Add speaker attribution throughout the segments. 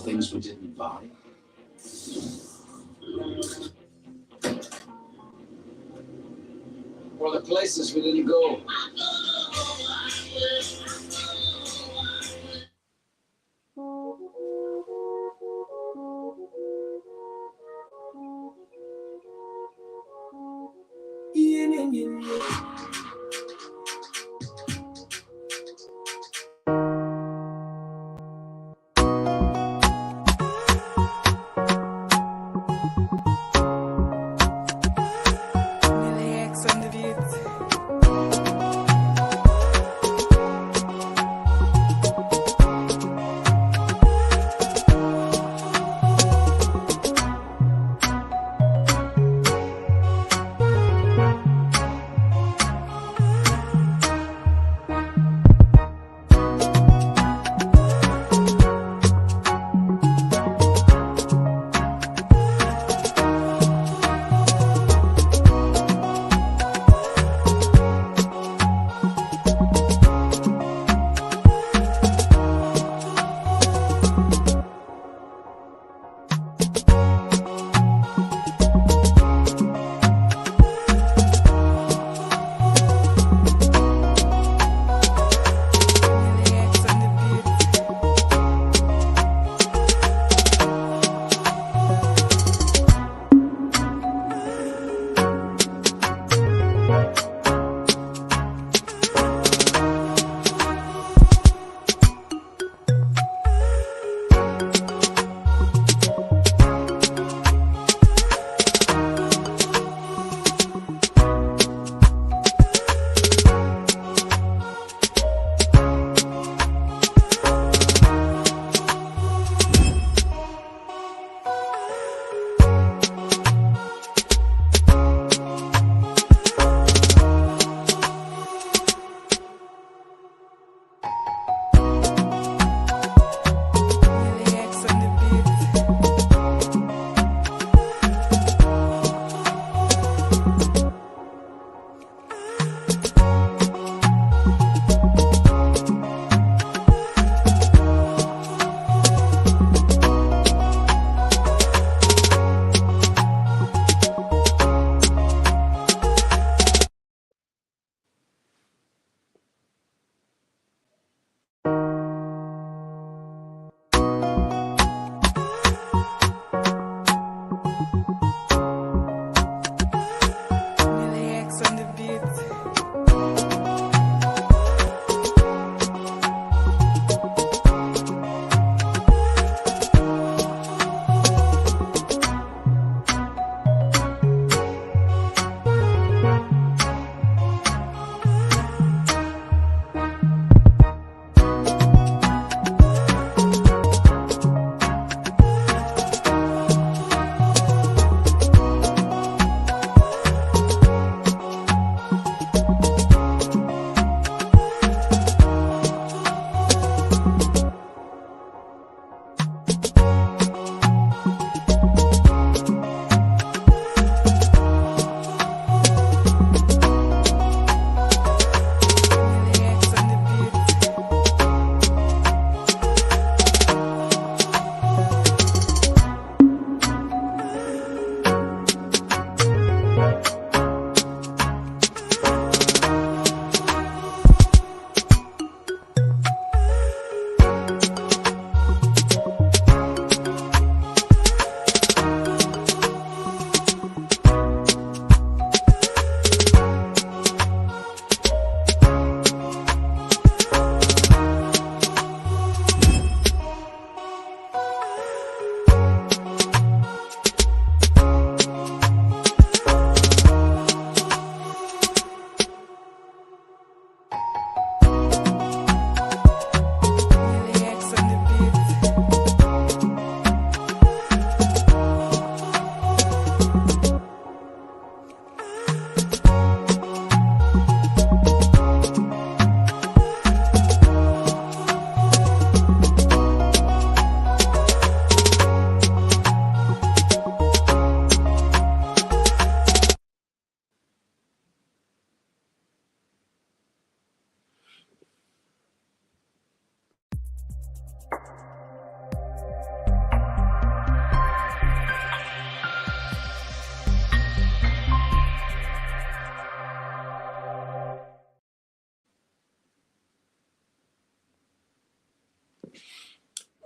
Speaker 1: things we didn't buy. Or the places we didn't go.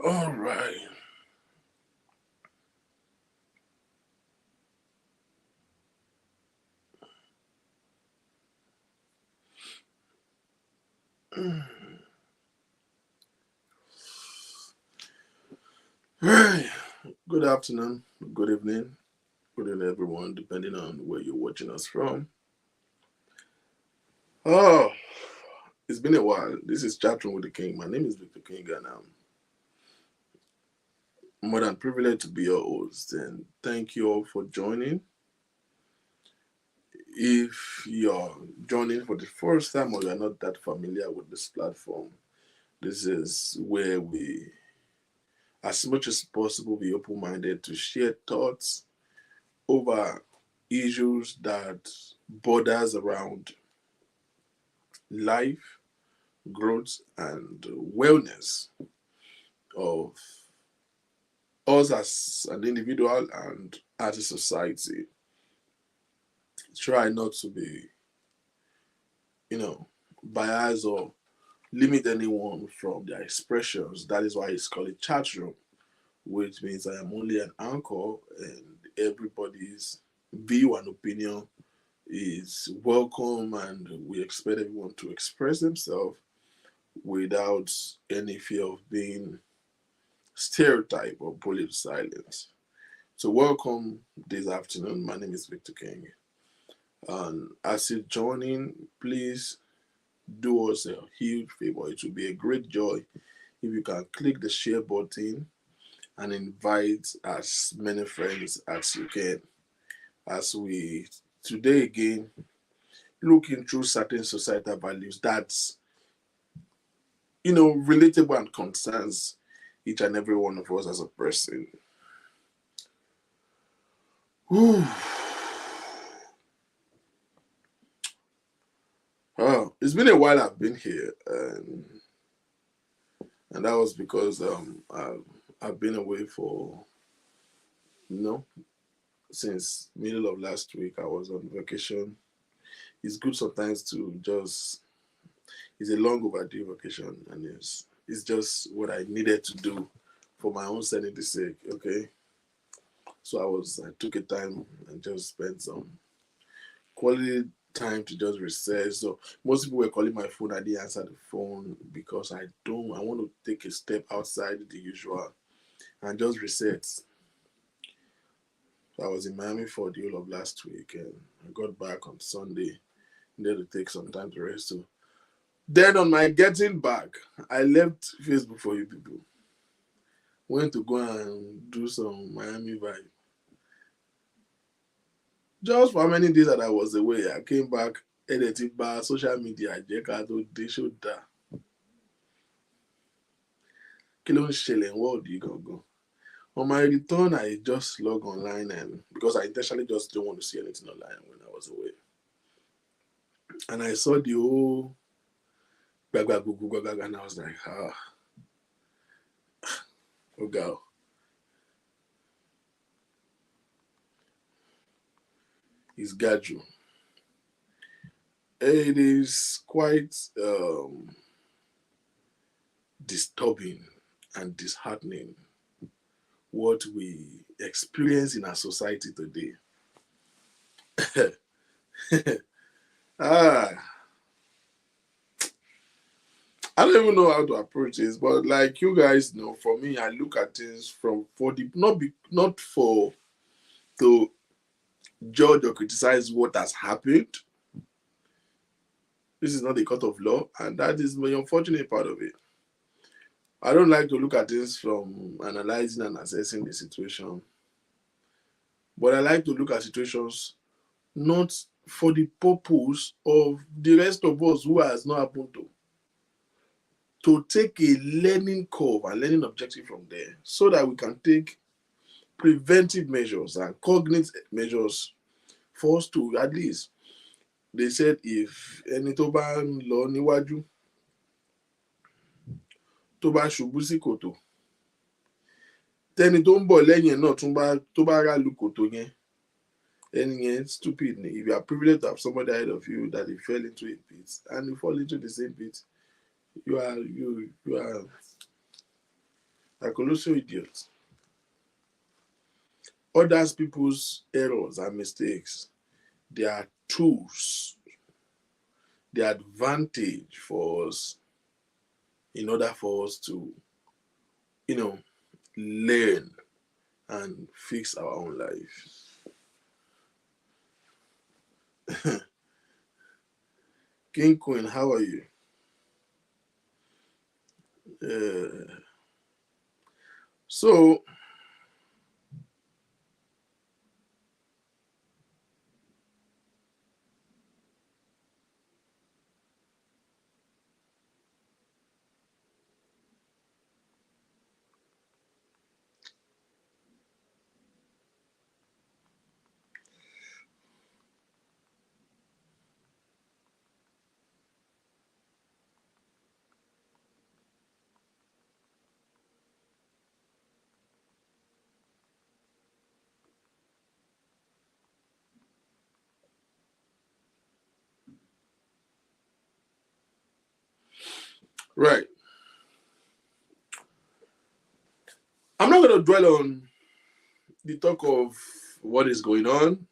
Speaker 2: All right. Hey, good afternoon, good evening, good evening, everyone, depending on where you're watching us from. Oh, it's been a while. This is Chatroom with the King. My name is Victor King, and I'm more than privileged to be your host. And thank you all for joining. If you're joining for the first time or you're not that familiar with this platform, this is where we, as much as possible, be open minded to share thoughts over issues that borders around life, growth, and wellness of us as an individual and as a society. Try not to be, biased or limit anyone from their expressions. That is why it's called a chat room, which means I am only an anchor and everybody's view and opinion is welcome, and we expect everyone to express themselves without any fear of being stereotyped or bullied silence. So welcome this afternoon. My name is Victor King. And as you join in, please do us a huge favor. It will be a great joy if you can click the share button and invite as many friends as you can. As we today again looking through certain societal values that's relatable and concerns each and every one of us as a person. Whew. Oh, it's been a while I've been here, and that was because I've been away for you know since middle of last week. I was on vacation. It's good sometimes to just it's a long overdue vacation, and it's just what I needed to do for my own sanity's sake. Okay, so I took a time and just spent some quality time to just research. So most people were calling my phone. I didn't answer the phone because I want to take a step outside the usual and just reset. So I was in Miami for the whole of last week, and I got back on Sunday. Needed to take some time to rest. So then on my getting back, I left Facebook for you people. Went to go and do some Miami vibe. Just for how many days that I was away, I came back, editing bar, social media, Jekado, they showed that. Kilo ṣẹlẹ̀ world you go. On my return, I just log online and because I intentionally just don't want to see anything online when I was away. And I saw the whole and I was like, oh girl. It's Gaju. It is quite disturbing and disheartening what we experience in our society today. ah, I don't even know how to approach this, but like you guys know, for me, I look at things from for the not for to judge or criticize what has happened. This is not a court of law, and that is the unfortunate part of it. I don't like to look at things from analyzing and assessing the situation, but I like to look at situations not for the purpose of the rest of us who has not happened to take a learning curve and learning objective from there so that we can take preventive measures and cognitive measures for us to at least they said if ẹni tó bá ń lọ níwájú tó bá ṣubú sí kòtò tẹni tó ń bọ̀ lẹ́yìn náà tó bá rà lu kòtò yẹn ẹni yẹn stupid ni. If you are privileged to have somebody ahead of you that he fell into a pit and you fall into the same pit, you are a colossal idiot. Other people's errors and mistakes, they are tools, the advantage for us in order for us to, learn and fix our own life. King Queen, how are you? So, right. I'm not going to dwell on the talk of what is going on.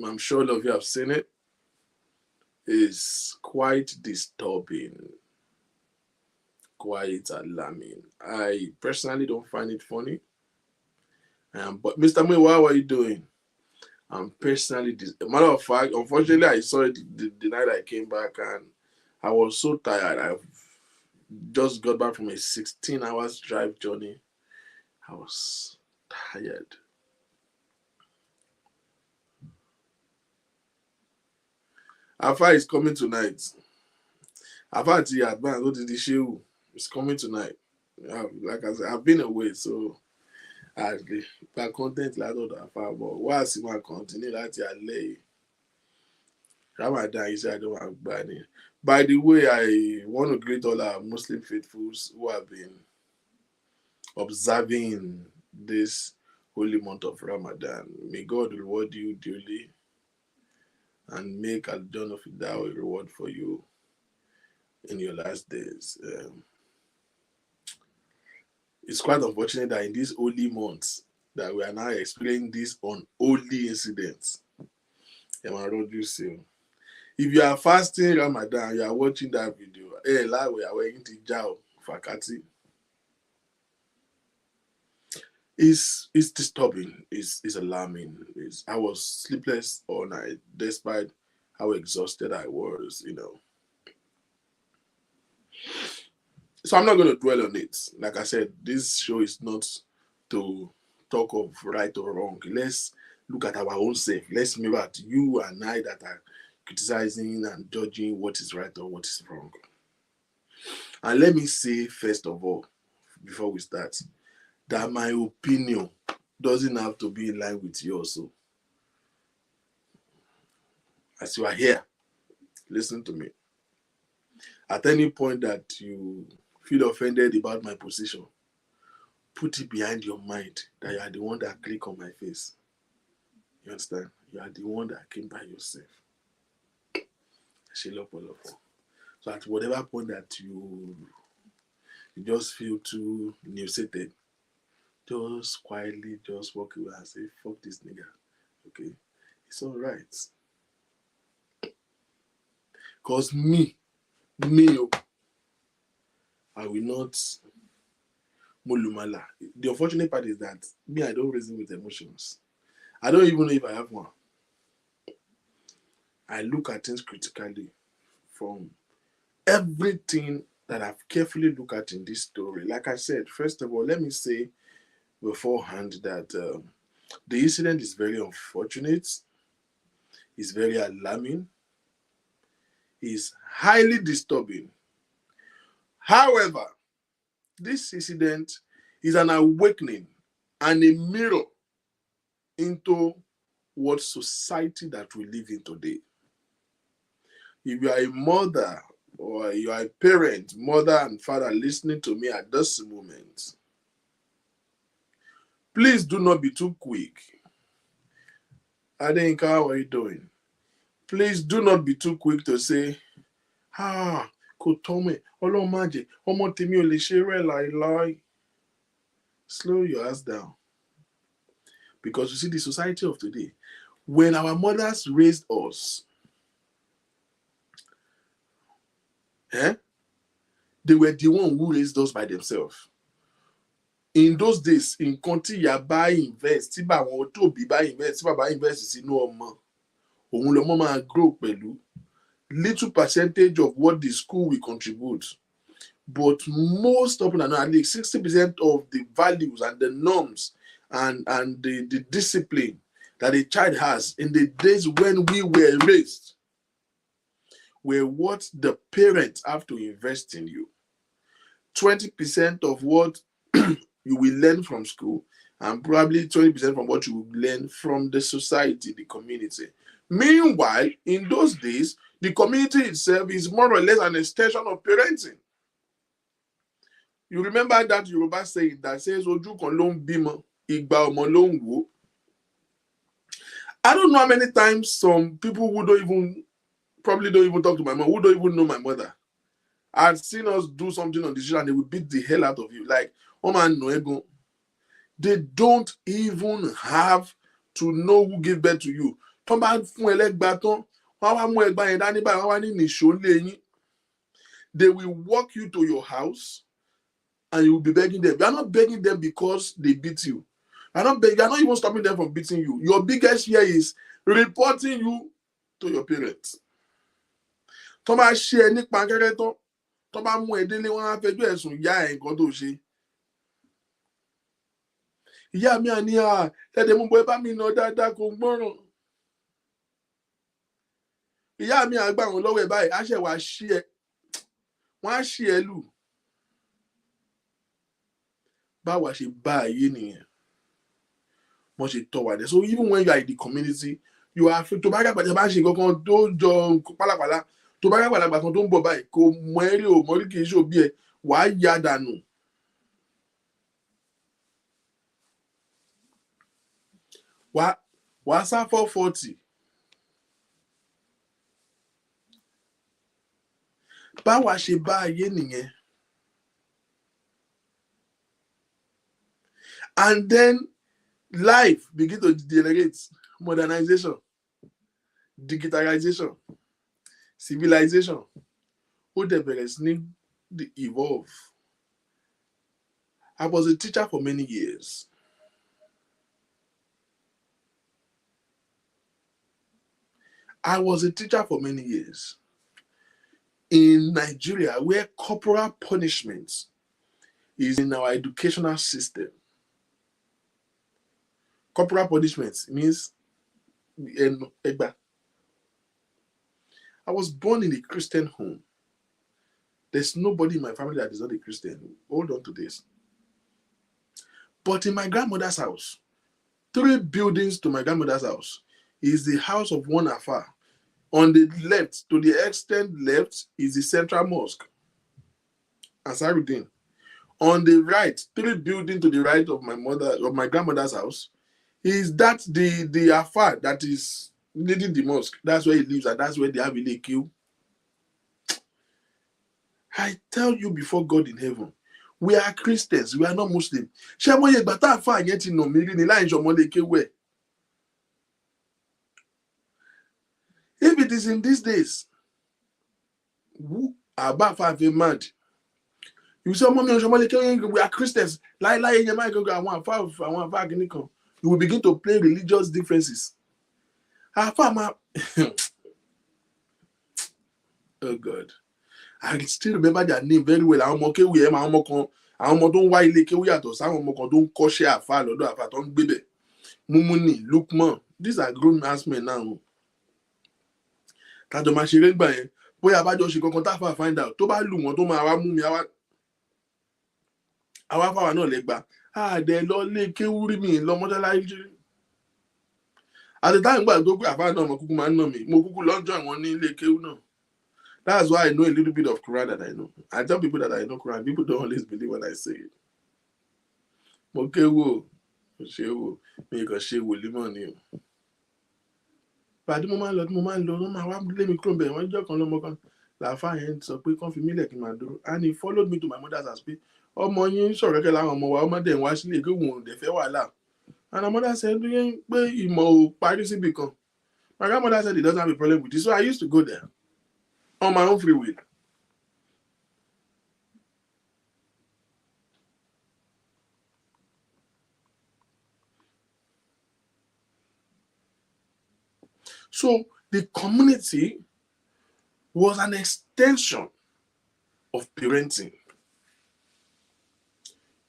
Speaker 2: I'm sure all of you have seen it. It's quite disturbing, quite alarming. I personally don't find it funny. But Mr. May, how are you doing? I'm personally, matter of fact, unfortunately, I saw it the night I came back and I was so tired. I just got back from a 16 hours drive journey. I was tired. Afa is coming tonight. Afa ti advance, what did he show? It's coming tonight. Like I said, I've been away, so I content látọ̀dọ̀ Afa, but wá sí máa continue láti alẹ́. Ramadan iṣẹ́ àjọ máa gbà ni. By the way, I want to greet all our Muslim faithfuls who have been observing this holy month of Ramadan. May God reward you dearly and make Al-John of Idaho a reward for you in your last days. It's quite unfortunate that in these holy months that we are now explaining these unholy incidents. If you are fasting Ramadan, you are watching that video. Hey, like we are waiting to Jao Fakati. It's disturbing. It's alarming. I was sleepless all night, despite how exhausted I was. So I'm not going to dwell on it. Like I said, this show is not to talk of right or wrong. Let's look at our own self. Let's mirror at you and I that are criticizing and judging what is right or what is wrong. And let me say, first of all, before we start, that my opinion doesn't have to be in line with yours. So, as you are here, listen to me. At any point that you feel offended about my position, put it behind your mind that you are the one that clicked on my face. You understand? You are the one that came by yourself. So at whatever point that you just feel too nuisated, just quietly just walk away and say, fuck this nigga. Okay? It's all right. Because me, I will not mulumala. The unfortunate part is that me, I don't reason with emotions. I don't even know if I have one. I look at things critically from everything that I've carefully looked at in this story. Like I said, first of all, let me say beforehand that the incident is very unfortunate. It's very alarming. It's highly disturbing. However, this incident is an awakening and a mirror into what society that we live in today. If you are a mother or you are a parent, mother and father listening to me at this moment, please do not be too quick. Adenka, how are you doing? Please do not be too quick to say, kò tọ́ mi, Ọlọ́run má jẹ́, ọmọ tèmi ò lè ṣe rẹ̀ láìláì. Slow your ass down. Because you see, the society of today, when our mothers raised us, they were the one who raised us by themselves. In those days, in country ya bá invest, tí bá wọn tóbi bá invest, tí bàbá invest sínú ọmọ, òun lọmọ máa grow pẹ̀lú little percentage of what the school will contribute. But most of them, at least 60% of the values and the norms and the discipline that a child has in the days when we were raised were what the parents have to invest in you. 20% of what you will learn from school, and probably 20% from what you will learn from the society, the community. Meanwhile, in those days, the community itself is more or less an extension of parenting. You remember that Yoruba saying that says, Oju kan lo n bimo, igba omo lo n wo. I don't know how many times some people who probably don't even talk to my mom, who don't even know my mother, I've seen us do something on the show and they will beat the hell out of you. Like, oh man, no ego. They don't even have to know who gave birth to you. They will walk you to your house and you will be begging them. You are not begging them because they beat you. You are not even stopping them from beating you. Your biggest fear is reporting you to your parents. Thomas share Nick Pankereton. Thomas Mwedele wan fẹjọ́ ẹ̀sùn ìyá ẹ̀ nǹkan tó ṣe. Ìyá mi àní ẹ̀dẹ̀ mú bọ́ ẹ bá mi nà dáadáa kò gbọ́ràn. Ìyá mi àgbà wọn lọ́wọ́ ẹ̀ báyìí á ṣẹ̀ wá ṣí ẹ. Wọ́n á ṣí ẹ lù. Báwa ṣe bá ayé nìyẹn. Wọ́n ṣe tọ́ wa dẹ̀. So even when you are in the community, you are free to bá gbàgbà bá ṣe kankan tó jọ pálapàla. Tó bá gbàgbà kan tó ń bọ̀ báyìí kò mọ ẹ́rí ò mọ́rí kì í ṣe òbí ẹ̀ wàá yá dànù. Wàá sá 440. Báwa ṣe bá ayé nìyẹn. And then life begin to degenerate. Modernization, digitalization, civilization. Ó dẹ̀ bẹ̀rẹ̀ sí ní evolve. I was a teacher for many years. In Nigeria, where corporal punishment is in our educational system. Corporal punishment means I was born in a Christian home. There's nobody in my family that is not a Christian. Hold on to this. But in my grandmother's house, 3 buildings to my grandmother's house is the house of one Afa. On the left, to the extent left, is the central mosque, Ansarudin. On the right, 3 buildings to the right of my grandmother's house, is that the Afa that is leading the mosque. That's where he lives, and that's where they have a queue. I tell you before God in heaven, we are Christians, we are not Muslims. If it is in these days, who are about 5 mad? You say, we are Christians. You will begin to play religious differences. Oh God. I still remember their name very well. Àwọn ọmọ kéwì ẹ̀ máa àwọn ọmọ tó ń wá ilé kéwì yàtọ̀ sáwọn ọmọ kan tó ń kọ́ṣẹ́ àfà lọ́dọ̀ àfà tó ń gbébẹ̀. Mumuni, Lukman, these are grown ass men now. Tájọ máa ṣeré gbà yẹn, bóyá abájọ ṣe kankan táfà find out, tó bá lù wọ́n tó máa wá mú mi, àwa fáwa náà lè gbà. Àdẹ lọ lé kéwù rí mi lọ mọ́ṣáláṣí. At the time gbà tó pé àfà náà mo kúkú máa ń nà mí, mo kúkú lọ́jọ́ àwọn ní ilé kéwù náà. That's why I know a little bit of Quran that I know. I tell people that I know Quran. People don't always believe when I say it. Okay, wo, me can share with limon. But the moment no man let me come back. One joke on the mokan. La fa hen so pé kàn fi mí lẹ̀ kí n máa dúró. And he followed me to my mother's house. ọmọ yín sọ̀rọ̀ kẹ́kẹ́ láwọn ọmọ wa ọmọdé ń wá sílé kí òun ò dẹ̀ fẹ́ wàhálà. And my mother said, pé ìmọ̀ ò parí síbì kan. My grandmother said he doesn't have a problem with it. So I used to go there on my own free will. So the community was an extension of parenting.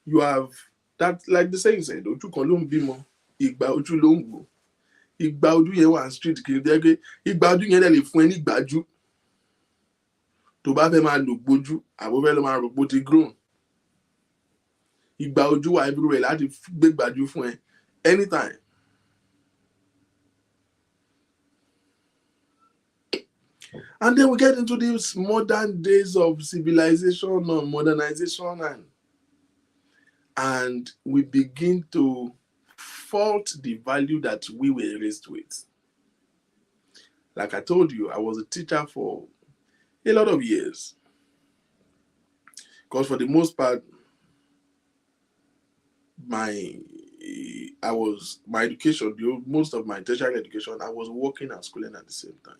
Speaker 2: You have that, like the saying said, ojú kan ló ń bímọ, ìgbà ojú ló ń wò. Ìgbà ojú yẹn wà street kiri dẹ́gẹ́, ìgbà ojú yẹn lè fún ẹ ní ìgbájú. Tó bá fẹ́ máa lò gbójú, àbó fẹ́ lọ máa rò gbó ti grown. Ìgbà ojú wà everywhere láti gbé gbájú fún ẹ anytime. And then we get into these modern days of civilization or modernization, and we begin to fault the value that we were raised with. Like I told you, I was a teacher for a lot of years. Because for the most part, my education, most of my tertiary education, I was working at School at the same time.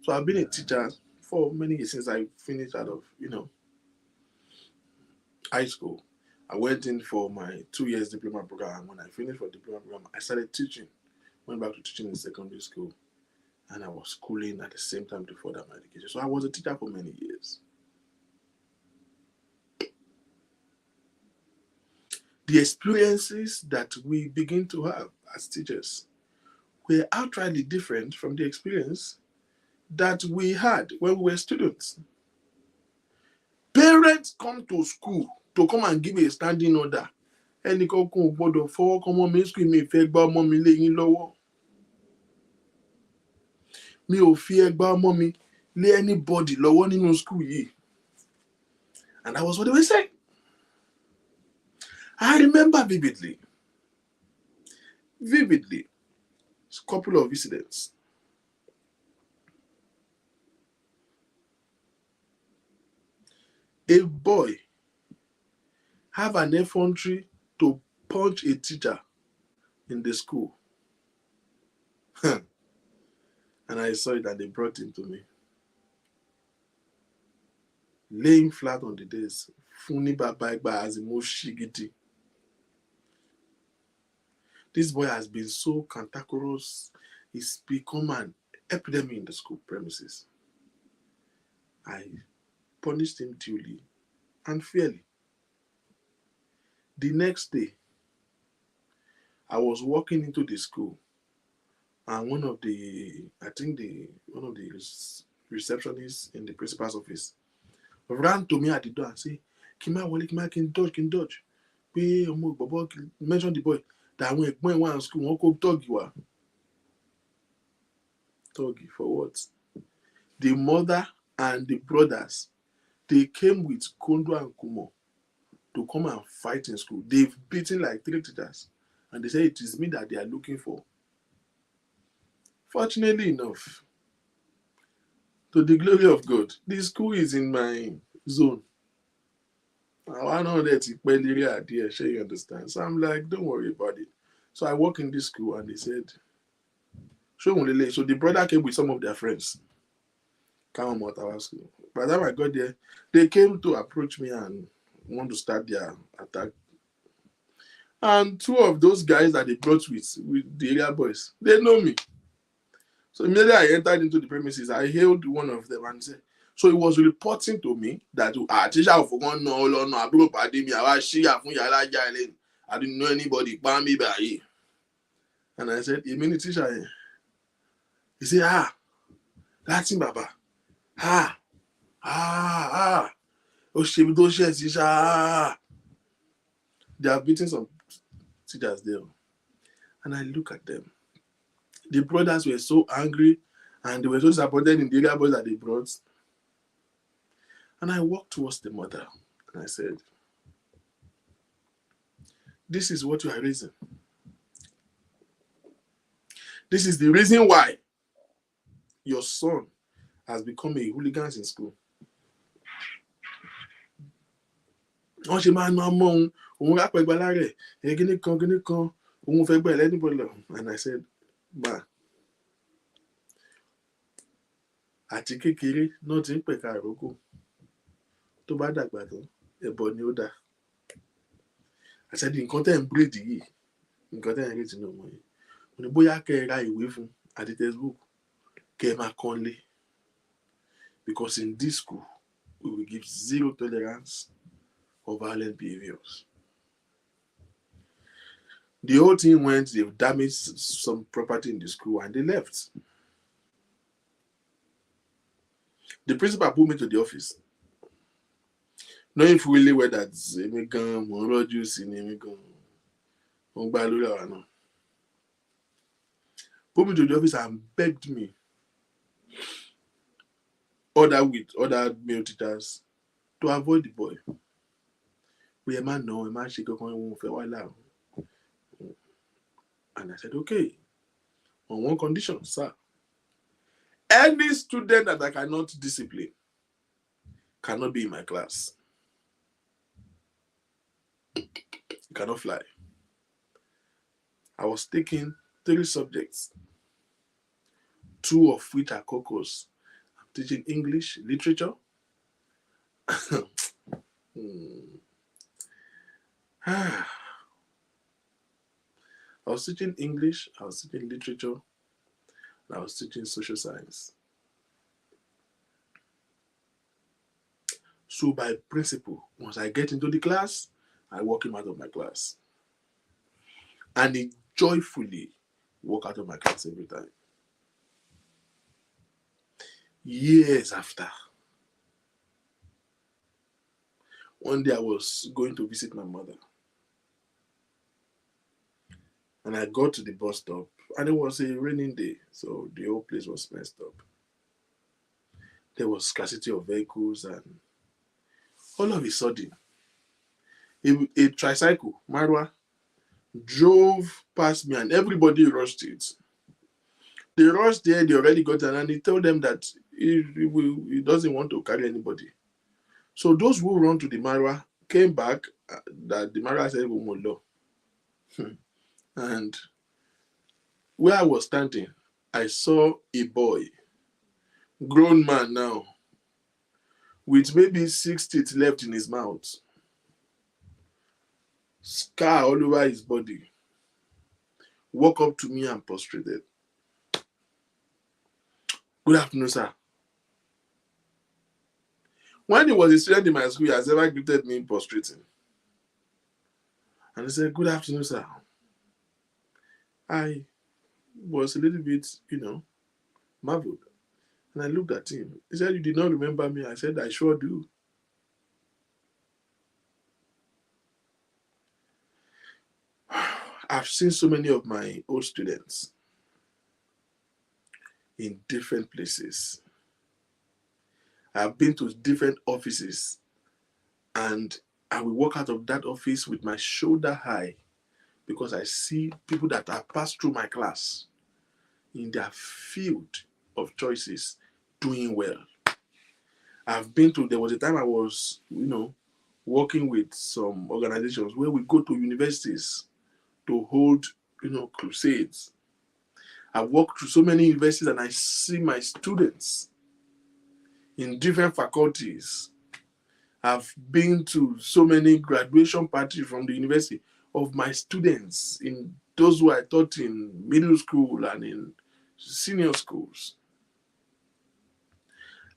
Speaker 2: So I've been a teacher for many years since I finished out of, high school. I went in for my 2 years diploma program. When I finished for diploma program, I started teaching. Went back to teaching in secondary school. And I was schooling at the same time to further my education. So I was a teacher for many years. The experiences that we begin to have as teachers were outrightly different from the experience that we had when we were students. Parents come to school to come and give a standing order. Ẹnìkan kò gbọdọ̀ fọwọ́ kan mọ́ mi school mi fẹ́ gbá ọmọ mi lé yín lọ́wọ́. Mi ò fi ẹgbá ọmọ mi lé anybody lọ́wọ́ nínú school yìí. And that was what they were saying. I remember vividly, a couple of incidents. A boy have an effrontery to punch a teacher in the school. And I saw it and they brought him to me. Laying flat on the desk. Funi baba as shigiti. This boy has been so cantankerous. He's become an epidemic in the school premises. I punished him duly and fairly. The next day, I was walking into the school, and one of the receptionists in the principal's office ran to me at the door and said, Kima can dodge. Mention the boy that when he went to school, wọ́n kó tọ́ọ̀gì wá. Tọ́ọ̀gì for what? The mother and the brothers, they came with Kondo and Kumo to come and fight in school. They've beaten like 3 teachers. And they say it is me that they are looking for. Fortunately enough, to the glory of God, the school is in my zone. I know that you understand. So I'm like, don't worry about it. So I walk in this school and they said, so the brother came with some of their friends. Come on, our school. By the time I got there, they came to approach me and want to start their attack. And 2 of those guys that they brought with the area boys, they know me. So immediately I entered into the premises, I hailed one of them and said, so he was reporting to me that teacher of I didn't know anybody. And I said, a minute teacher. He said, that's him, Baba. They are beating some teachers there. And I look at them. The brothers were so angry and they were so disappointed in the area boys that they brought. And I walked towards the mother and I said, this is what you are raising. This is the reason why your son has become a hooligan in school. wọ́n ṣe máa ná ọmọ òun rápẹ́ gba lára ẹ̀ kíní kan òun fẹ́ gbà anybody lọ. And I said, ma, àti kékeré náà ti ń pẹ̀ka àrókò tó bá dàgbà tán ẹ̀bọ ni ó dà. I said, nǹkan tẹ́ ń bírèdì yìí, nǹkan tẹ́ ń retí ní ọmọ yìí, mo ní bóyá kẹ́ ẹ ra ìwé fún àti textbook kẹ́ ẹ máa kọ́ lé, because in this school we will give zero tolerance of violent behaviors. The whole thing went, they've damaged some property in the school and they left. The principal pulled me to the office, knowing fully well that pulled me to the office and begged me, with other male teachers, to avoid the boy. We man no, a man she go won't feel while. And I said, okay, on one condition, sir. Any student that I cannot discipline cannot be in my class. You cannot fly. I was taking 3 subjects, 2 of which are cocos. I'm teaching English, literature. I was teaching English, I was teaching literature, and I was teaching social science. So by principle, once I get into the class, I walk him out of my class. And he joyfully walk out of my class every time. Years after, one day I was going to visit my mother. And I got to the bus stop, and it was a raining day, so the whole place was messed up. There was scarcity of vehicles, and all of a sudden, a tricycle, Marwa, drove past me, and everybody rushed it. They rushed there, they already got there, and he told them that he doesn't want to carry anybody. So those who run to the Marwa came back, that the Marwa said, Umolo. And where I was standing, I saw a boy, grown man now, with maybe 6 teeth left in his mouth, scar all over his body, walk up to me and prostrated. Good afternoon, sir. When he was a student in my school, he has ever greeted me prostrating. And he said, good afternoon, sir. I was a little bit, marveled. And I looked at him. He said, you did not remember me. I said, I sure do. I've seen so many of my old students in different places. I've been to different offices, and I will walk out of that office with my shoulder high, because I see people that have passed through my class in their field of choices doing well. There was a time I was, working with some organizations where we go to universities to hold, crusades. I've walked through so many universities and I see my students in different faculties. I've been to so many graduation parties from the university of my students, in those who I taught in middle school and in senior schools.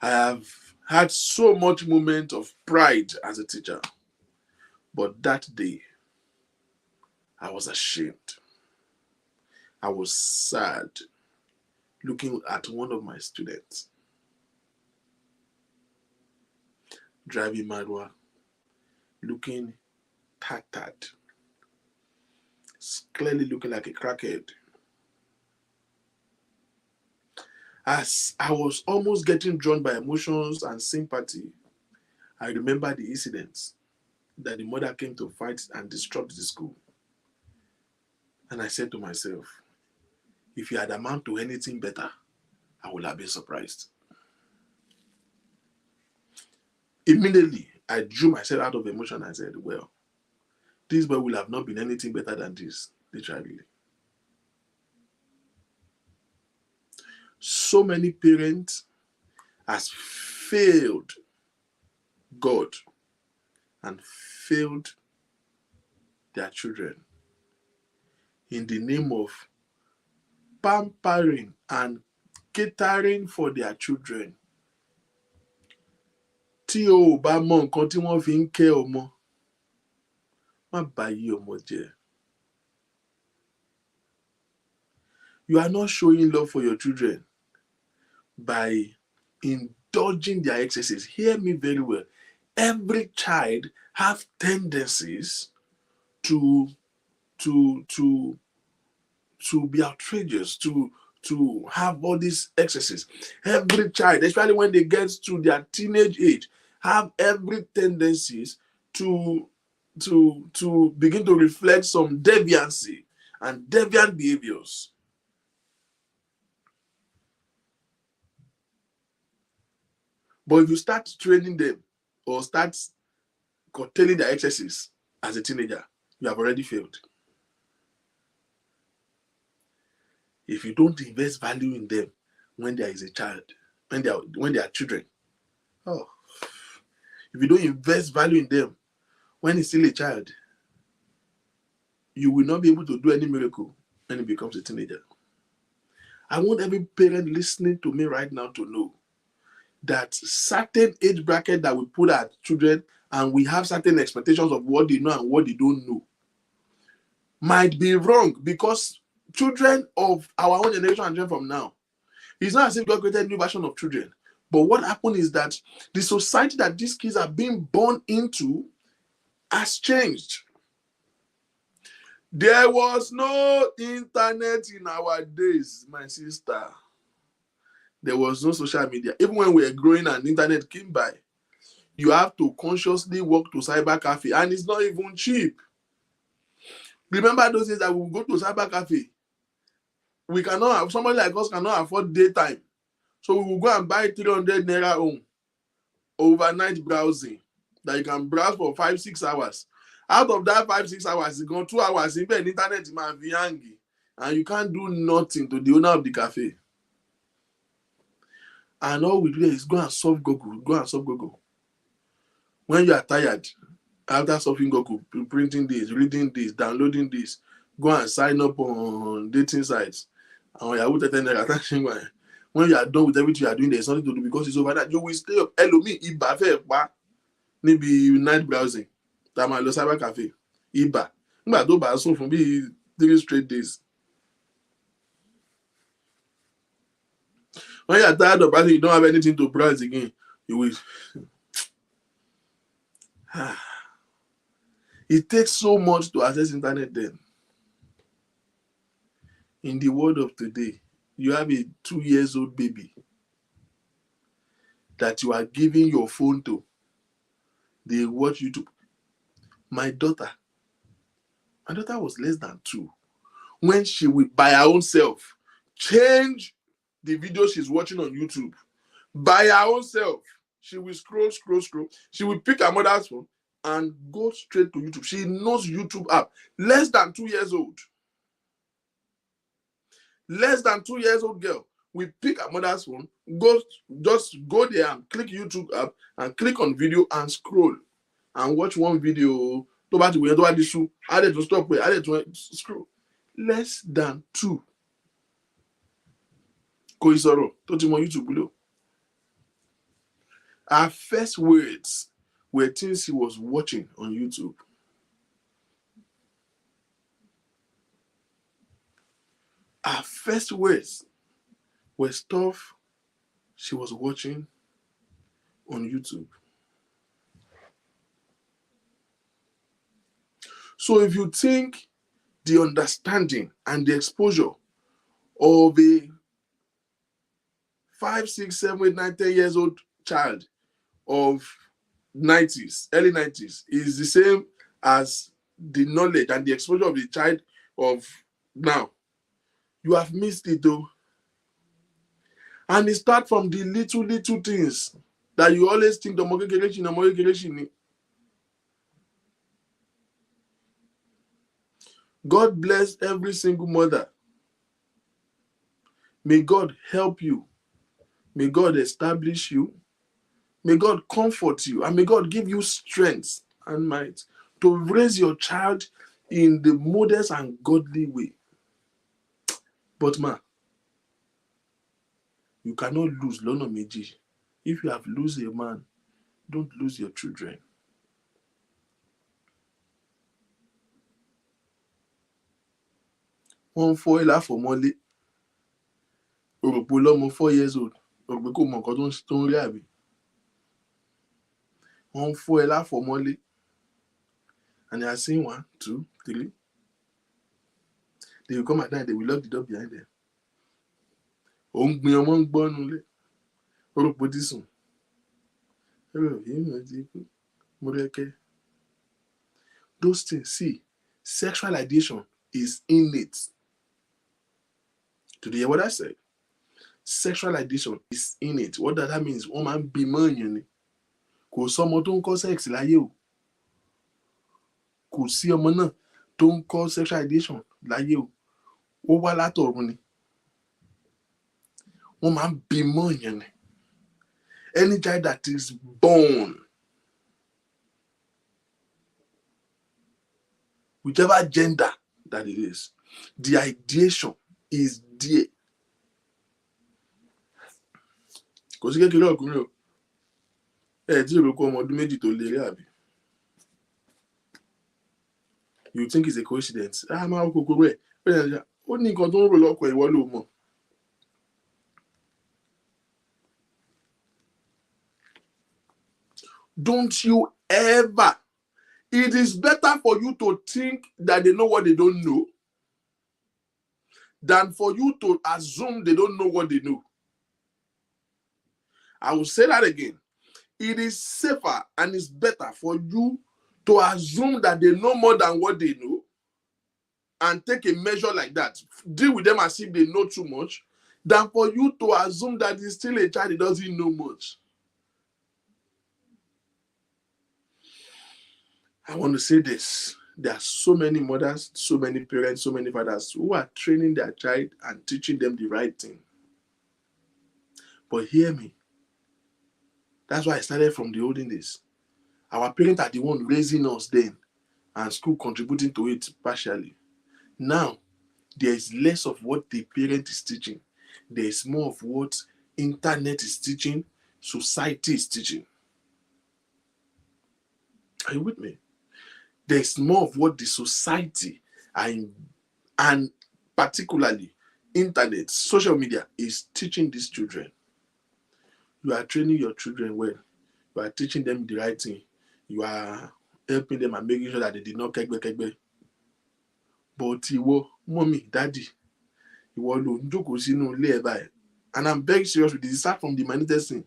Speaker 2: I have had so much moment of pride as a teacher. But that day, I was ashamed. I was sad looking at one of my students driving Marwa, looking tattered, clearly looking like a crackhead. As I was almost getting drawn by emotions and sympathy, I remember the incidents that the mother came to fight and disrupt the school. And I said to myself, if he had amounted to anything better, I would have been surprised. Immediately, I drew myself out of emotion. I said, well, this boy will have not been anything better than this, literally. So many parents has failed God and failed their children in the name of pampering and catering for their children. Tí o ò bá mọ nǹkan tí wọ́n fi ń kẹ́ ọmọ, má bàyé ọmọ jẹ́. You are not showing love for your children by indulging their excesses. Hear me very well. Every child have tendencies to be outrageous, to have all these excesses. Every child, especially when they get to their teenage age, have every tendencies to begin to reflect some deviancy and deviant behaviors. But if you start training them or start curtailing their excesses as a teenager, you have already failed. If you don't invest value in them when there is a child, when they are children, if you don't invest value in them when he's still a child, you will not be able to do any miracle when he becomes a teenager. I want every parent listening to me right now to know that certain age bracket that we put our children, and we have certain expectations of what they know and what they don't know, might be wrong, because children of our own generation and children from now, it's not as if God created a new version of children. But what happened is that the society that these kids are being born into has changed. There was no internet in our days, my sister. There was no social media. Even when we were growing and internet came by, you have to consciously walk to cyber cafe, and it's not even cheap. Remember those days that we would go to cyber cafe? We cannot, somebody like us cannot afford daytime. So we will go and buy 300 naira home, overnight browsing, that you can browse for 5-6 hours. Out of that 5-6 hours, you go 2 hours in bed, internet man be hanging, and you can't do nothing to the owner of the cafe. And all we do is go and solve Google. When you are tired, after solving Google, printing this, reading this, downloading this, go and sign up on dating sites. And when you are done with everything you are doing, there's nothing to do because it's overnight. You will stay up. Maybe night browsing. That might cyber cafe. Iba. But do buy so from be 3 straight days. When you are tired of browsing, you don't have anything to browse again. You will. It takes so much to access internet then. In the world of today, you have a 2-year-old baby that you are giving your phone to. They watch YouTube. My daughter was less than 2. When she will, by her own self, change the video she's watching on YouTube. By her own self, she will scroll. She will pick her mother's phone and go straight to YouTube. She knows YouTube app. Less than 2 years old. Less than 2 years old girl will pick her mother's phone, just go there and click YouTube app and click on video and scroll and watch one video. Added to stop where added to scroll. Less than 2. Koisoro, YouTube below. Our first words were things he was watching on YouTube. Our first words were stuff she was watching on YouTube. So if you think the understanding and the exposure of a 5, 6, 7, 8, 9, 10 years old child of 90s, early 90s, is the same as the knowledge and the exposure of the child of now, you have missed it though. And it starts from the little things that you always think the God bless every single mother. May God help you. May God establish you. May God comfort you. And may God give you strength and might to raise your child in the modest and godly way. But ma, you cannot lose lọ́nà méjì. If you have lost a man, don't lose your children. Wọ́n fọ́ ẹ láfọ̀mọ́lé. O rò pé lọ́mọ 4 years old. O rò pé kò mọ nǹkan tó ń rí àbí. Wọ́n fọ́ ẹ láfọ̀mọ́lé. And they are saying 1, 2, 3. They will come at night, they will lock the door behind them. Ó ń gbin ọmọ ń gbọ́ nulẹ̀. O rò pé ó ti sùn. Those things, see, sexual ideation is innate. Did you hear what I said? Sexual ideation is innate. What does that mean? Wọ́n máa ń bímọ èèyàn ni. Kò sọ́mọ tó ń kọ́ sex láyé o. Kò sí ọmọ náà tó ń kọ́ sexual ideation láyé o. Ó wá látọ̀run ni. Wọ́n máa ń bímọ èèyàn ni. Any child that is born, whichever gender that it is, the ideation is there. Kò sí kékeré ọkùnrin o. Tí ìrókò ọmọ ọdún méjì tó lérè àbí. You think it's a coincidence? Máa ń kókóró ẹ̀. Ó ní nǹkan tó ń rò lọ́kọ̀ ìwọ ló mọ̀. Don't you ever. It is better for you to think that they know what they don't know than for you to assume they don't know what they know. I will say that again. It is safer and it's better for you to assume that they know more than what they know and take a measure like that. Deal with them as if they know too much than for you to assume that he's still a child, he doesn't know much. I want to say this. There are so many mothers, so many parents, so many fathers who are training their child and teaching them the right thing. But hear me. That's why I started from the olden days. Our parents are the one raising us then and school contributing to it partially. Now, there is less of what the parent is teaching. There is more of what internet is teaching, society is teaching. Are you with me? There's more of what the society and particularly internet, social media is teaching these children. You are training your children well. You are teaching them the right thing. You are helping them and making sure that they did not kegbe. But ìwọ, mommy, daddy, ìwọ ló ń jókòó sínú ilé ẹ̀ báyìí. And I'm very serious with this. Start from the minute thing.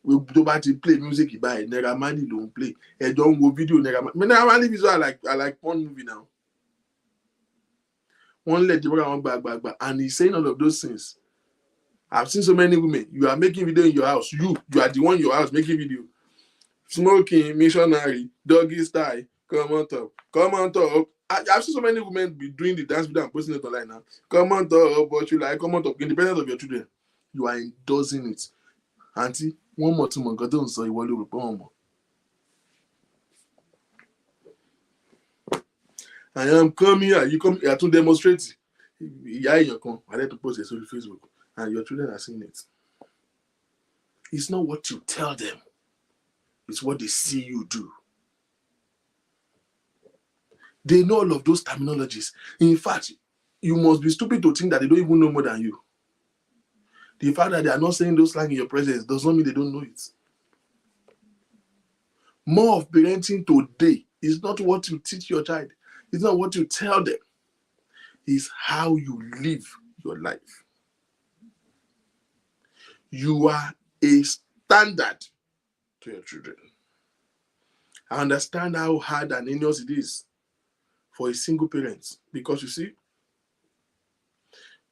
Speaker 2: Tó bá ti play music báyìí, Naira Marley ló ń play. Ẹ jọ ń wo video Naira Marley. Naira Marley is I like porn movie now. One let the program back, and he's saying all of those things. I've seen so many women. You are making video in your house. You are the one in your house making video. Smoking, missionary, doggy style, come on top. I've seen so many women be doing the dance video and posting it online now. Come on top, but you like come on top, independent of your children. You are endorsing it. Auntie, one more thing, God don't say you want to report more. I am coming here. You come here to demonstrate. Yeah, you come. I like to post it on Facebook, and your children are seeing it. It's not what you tell them. It's what they see you do. They know all of those terminologies. In fact, you must be stupid to think that they don't even know more than you. The fact that they are not saying those slang in your presence does not mean they don't know it. More of parenting today is not what you teach your child. It's not what you tell them. It's how you live your life. You are a standard to your children. I understand how hard and heinous it is for a single parent, because you see,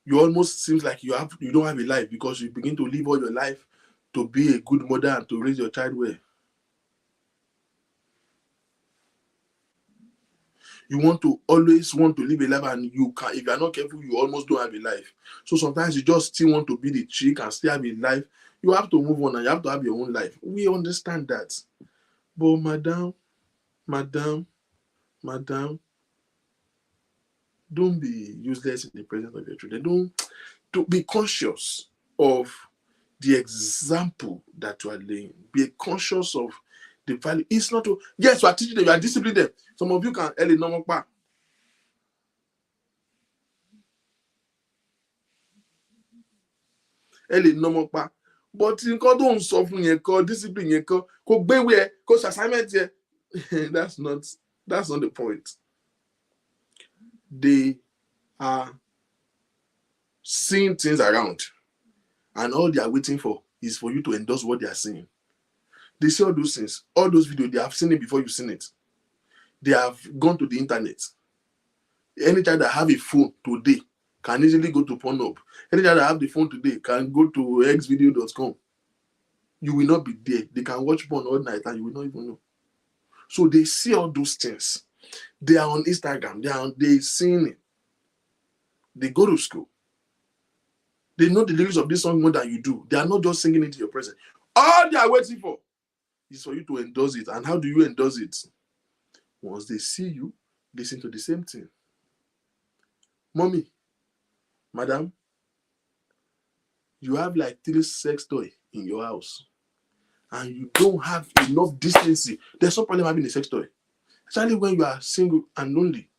Speaker 2: you almost seems like you don't have a life, because you begin to live all your life to be a good mother and to raise your child well. You want to always want to live a life, and you can, if you are not careful, you almost don't have a life. So sometimes you just still want to be the chick and still have a life. You have to move on and you have to have your own life. We understand that. But madam, madam, don't be useless in the presence of your children. Don't be conscious of the example that you are laying. Be conscious of the value. It's not to, yes, you are teaching them, you are disciplining them. Some of you can early normal back. Early normal back. But nǹkan tó ń sọ fún yẹn kọ́, discipline yẹn kọ́, kò gbéwé ẹ, kò ṣe assignment yẹn. That's not the point. They are seeing things around, and all they are waiting for is for you to endorse what they are seeing. They see all those things, all those videos, they have seen it before you've seen it. They have gone to the internet. Any child that have a phone today can easily go to Pornhub. Any child that have the phone today can go to xvideo.com. You will not be there. They can watch porn all night and you will not even know. So they see all those things. They are on Instagram. They seeing it. They go to school. They know the lyrics of this song more than you do. They are not just singing it to your presence. All they are waiting for is for you to endorse it. And how do you endorse it? Once they see you, listen to the same thing. Mommy, madam, you have like 3 sex toys in your house and you don't have enough decency. There's no problem having a sex toy. Especially when you are single and lonely.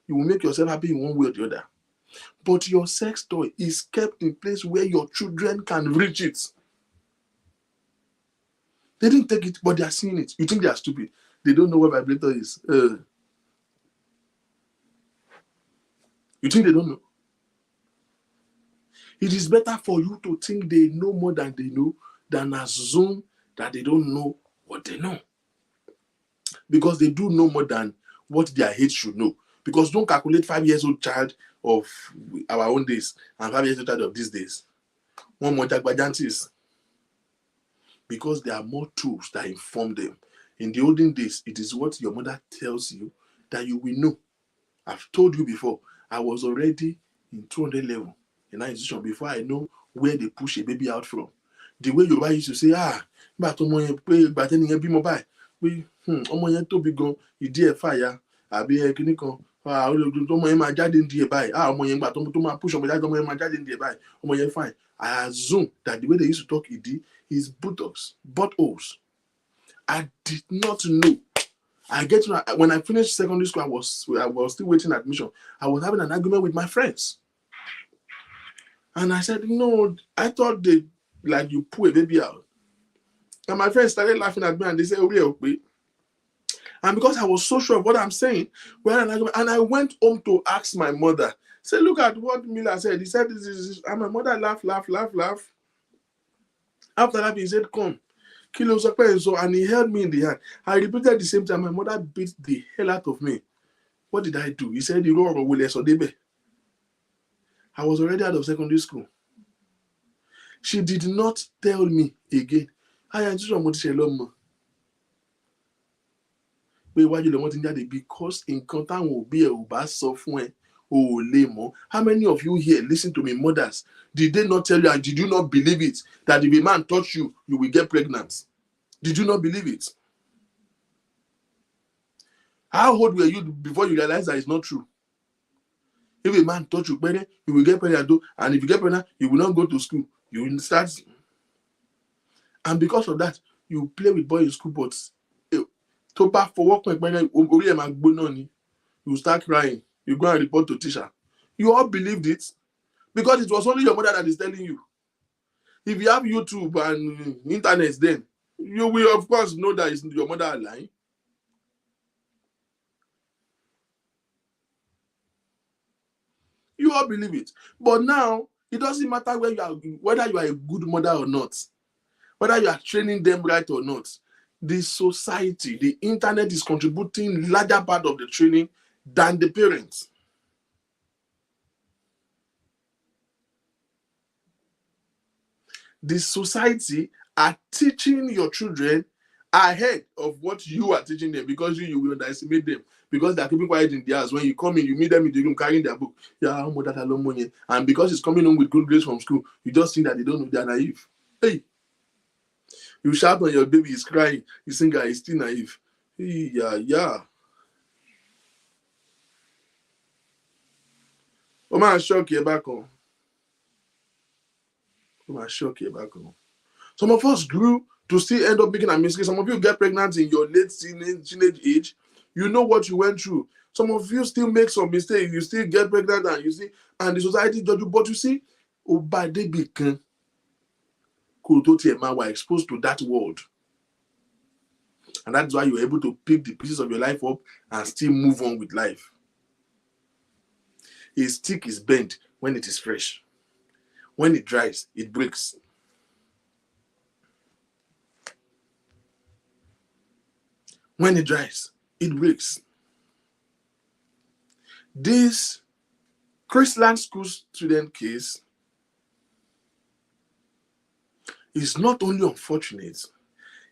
Speaker 2: You will make yourself happy in one way or the other. But your sex toy is kept in place where your children can reach it. They didn't take it, but they are seeing it. You think they are stupid. They don't know what vibrator is. You think they don't know? It is better for you to think they know more than they know than assume that they don't know what they know. Because they do know more than what their age should know. Because don't calculate 5 years old child of our own days and 5 years old child of these days. One more jagbajantis. Because there are more tools that inform them. In the olden days, it is what your mother tells you that you will know. I've told you before, I was already in 200 level in that institution before I know where they push a baby out from. The way Yoruba used to say, but ọmọ yẹn pé ìgbà tẹ́ni yẹn bímọ báyìí pé ọmọ yẹn tóbi gan ìdí ẹ̀ fàya àbí kíní kan ọmọ yẹn máa jáde ní ẹ̀ báyìí ọmọ yẹn gbà tó máa push ọmọ jáde ọmọ yẹn máa jáde ní ẹ̀ báyìí ọmọ yẹn fine. I assume that the way they used to talk ìdí is buttholes. I did not know. When I finished secondary school, I was still waiting admission. I was having an argument with my friends. And I said, no, I thought you pull a baby out. And my friends started laughing at me and they said, okay. And because I was so sure of what I'm saying, and I went home to ask my mother, say, look at what Miller said. He said, this is, and my mother laughed. After that, he said, come. And he held me in the hand. I repeated the same time. My mother beat the hell out of me. What did I do? He said, I was already out of secondary school. She did not tell me again. Because in contact will be a software. How many of you here listen to me, mothers? Did they not tell you and did you not believe it that if a man touch you, you will get pregnant? Did you not believe it? How old were you before you realized that it's not true? If a man touch you, you will get pregnant, and if you get pregnant, you will not go to school. You will start, and because of that, you play with boys in school, but to back for work, you start crying. You go and report to teacher. You all believed it because it was only your mother that is telling you. If you have YouTube and internet, then you will of course know that it's your mother lying. You all believe it. But now, it doesn't matter whether you are a good mother or not, whether you are training them right or not. The society, the internet is contributing larger part of the training than the parents. The society are teaching your children ahead of what you are teaching them, because you will underestimate them, because they are keeping quiet in their house. When you come in, you meet them in the room carrying their book. Yeah, and because it's coming home with good grades from school, you just think that they don't know, they are naive. Hey, you shout on your baby, he's crying, you think he's still naive. Hey, yeah. Oh man, shock you back on. Oh man, shock you back on. Some of us grew to still end up making a mistake. Some of you get pregnant in your late teenage age. You know what you went through. Some of you still make some mistakes. You still get pregnant and you see, and the society judge you. But you see, Obade can were exposed to that world. And that's why you're able to pick the pieces of your life up and still move on with life. A stick is bent when it is fresh. When it dries, it breaks. When it dries, it breaks. This chrisland school student case is not only unfortunate,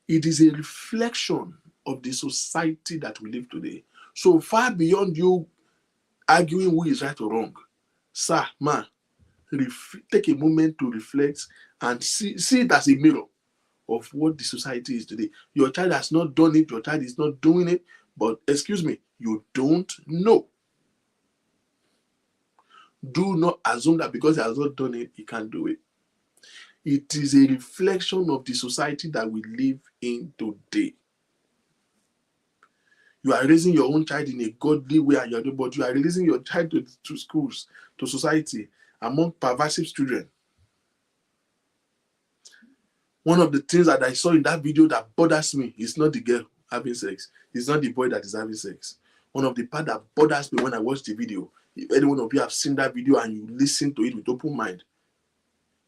Speaker 2: it is a reflection of the society that we live today. So far beyond you arguing who is right or wrong, sir, man, take a moment to reflect and see it as a mirror of what the society is today. Your child has not done it, your child is not doing it, but excuse me, you don't know. Do not assume that because he has not done it, he can't do it. It is a reflection of the society that we live in today. You are raising your own child in a godly way, but you are releasing your child to schools, to society, among perversive children. One of the things that I saw in that video that bothers me is not the girl having sex. It's not the boy that is having sex. One of the parts that bothers me when I watch the video, if any one of you have seen that video and you listen to it with open mind,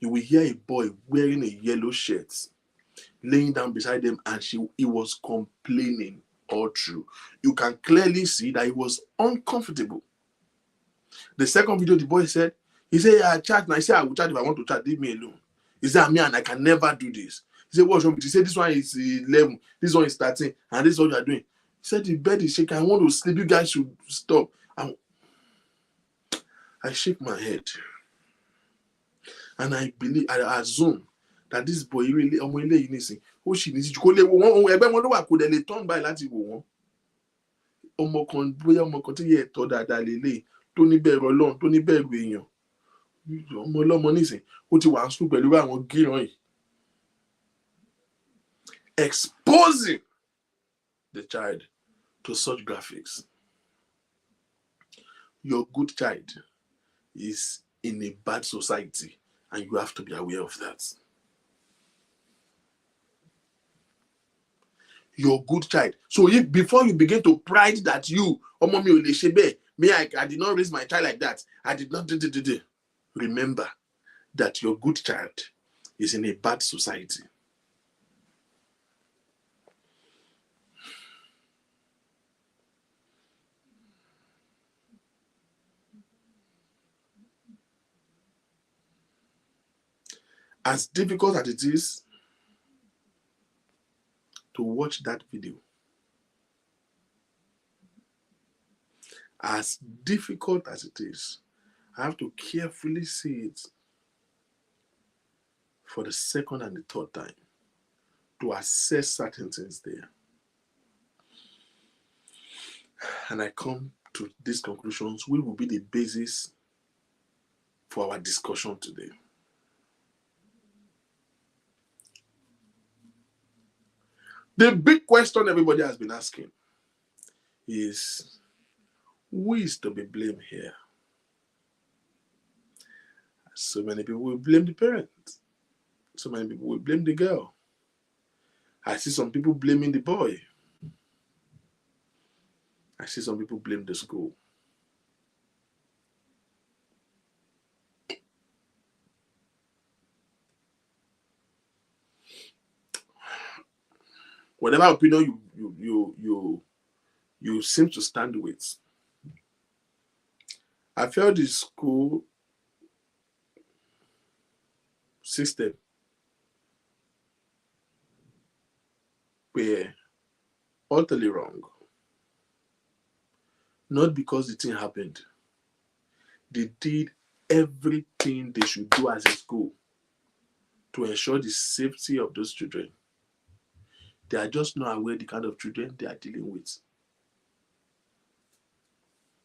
Speaker 2: you will hear a boy wearing a yellow shirt, laying down beside them, and he was complaining all through. You can clearly see that he was uncomfortable. The second video, the boy said, I chat, and I said, I will chat if I want to chat, leave me alone. He said, me and I can never do this. He said, what's wrong with you? He said, this one is 11, this one is 13, and this is what you are doing. He said, the bed is shaking, I want to sleep, you guys should stop. I shake my head. And I assume that this boy really, she needs to turn by láti wò wọ́n. Ọmọ kan bóyá ọmọ kan tí yẹ tọ́ dáadáa lélẹ̀ tó ní bẹ̀rù Ọlọ́run tó ní bẹ̀rù èèyàn. Ọmọ ọlọ́mọ nísìn ó ti wà ń sùn pẹ̀lú àwọn gíran yìí. Exposing the child to such graphics. Your good child is in a bad society, and you have to be aware of that. Your good child. So if before you begin to pride that you, me, I did not raise my child like that. I did not do. Remember that your good child is in a bad society. As difficult as it is to watch that video, as difficult as it is, I have to carefully see it for the second and the third time to assess certain things there. And I come to these conclusions, which will be the basis for our discussion today. The big question everybody has been asking is, who is to be blamed here? So many people will blame the parent. So many people will blame the girl. I see some people blaming the boy. I see some people blame the school. Whatever opinion you seem to stand with, I felt the school system were utterly wrong. Not because the thing happened. They did everything they should do as a school to ensure the safety of those children. They are just not aware the kind of children they are dealing with.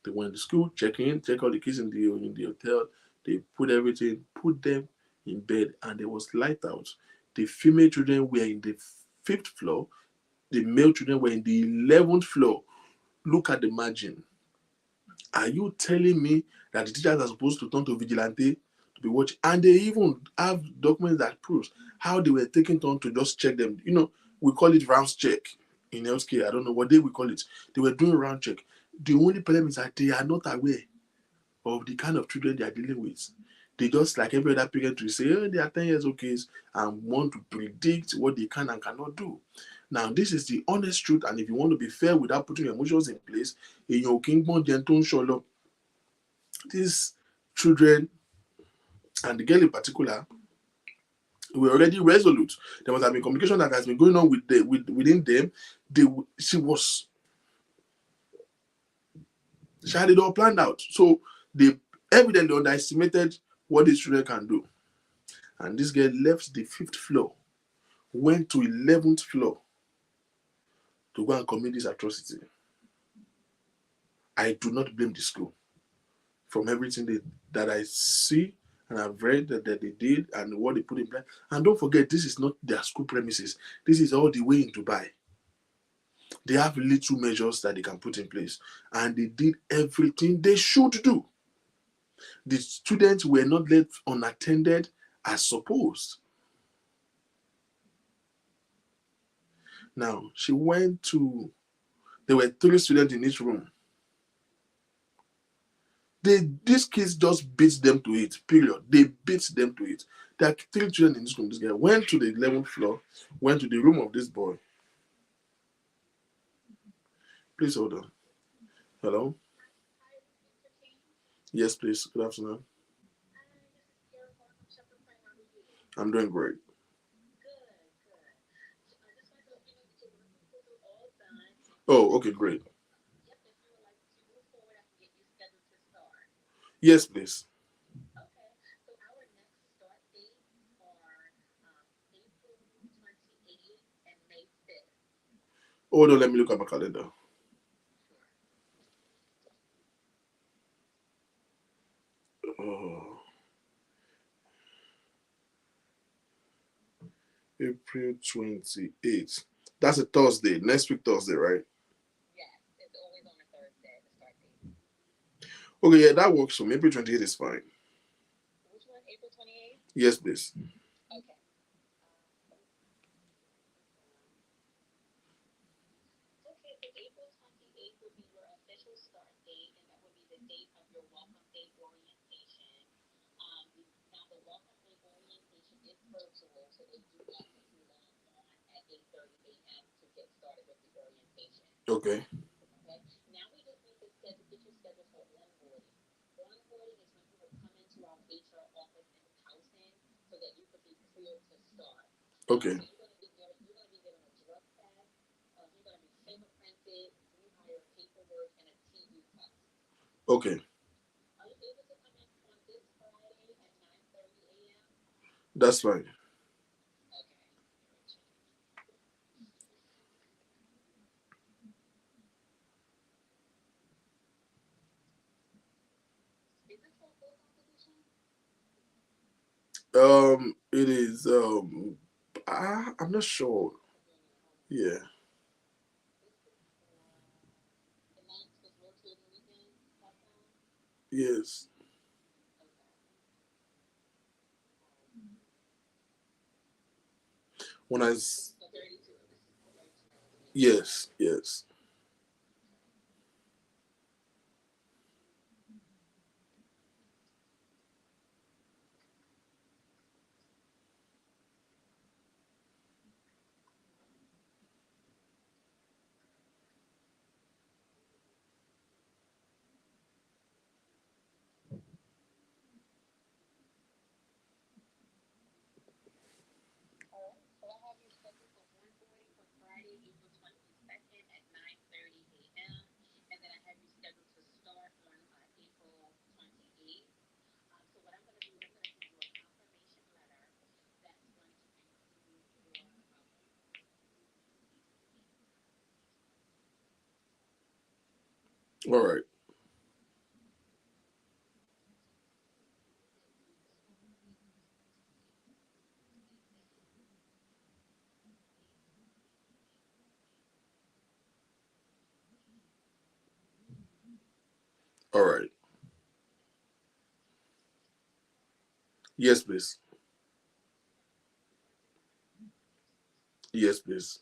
Speaker 2: They went to school, check in, check all the kids in the hotel. They put them in bed, and there was light out. The female children were in the fifth floor. The male children were in the 11th floor. Look at the margin. Are you telling me that the teachers are supposed to turn to vigilante to be watching? And they even have documents that proves how they were taking turn to just check them. We call it rounds check in healthcare. I don't know what they will call it. They were doing round check. The only problem is that they are not aware of the kind of children they are dealing with. They just, like every other parent, will say, oh, they are 10 years old kids and want to predict what they can and cannot do. Now, this is the honest truth, and if you want to be fair without putting your emotions in place, in your kingdom, gentle, shalom, these children, and the girl in particular, were already resolute. There must have been communication that has been going on within them. She had it all planned out. So they evidently underestimated what these children can do. And this girl left the fifth floor, went to 11th floor to go and commit this atrocity. I do not blame the school. From everything that I see and I've read that they did and what they put in place. And don't forget, this is not their school premises. This is all the way in Dubai. They have little measures that they can put in place. And they did everything they should do. The students were not left unattended as supposed. Now, there were 3 students in each room. These kids just beat them to it, period. They beat them to it. There are 3 children in this room. This guy went to the 11th floor, went to the room of this boy. Please hold on. Hello? Yes, please. Good afternoon. I'm doing great. Oh, okay, great. Yes, please. Hold on, let me look at my calendar. Oh, April 28th. That's a Thursday. Next week, Thursday, right? Okay, yeah, that works for me. April 28th is fine. Yes, please. Okay. Okay. Okay. That's fine. It is. I'm not sure. Yeah. Yes. When I. Yes. Yes. All right. All right. Yes, please. Yes, please.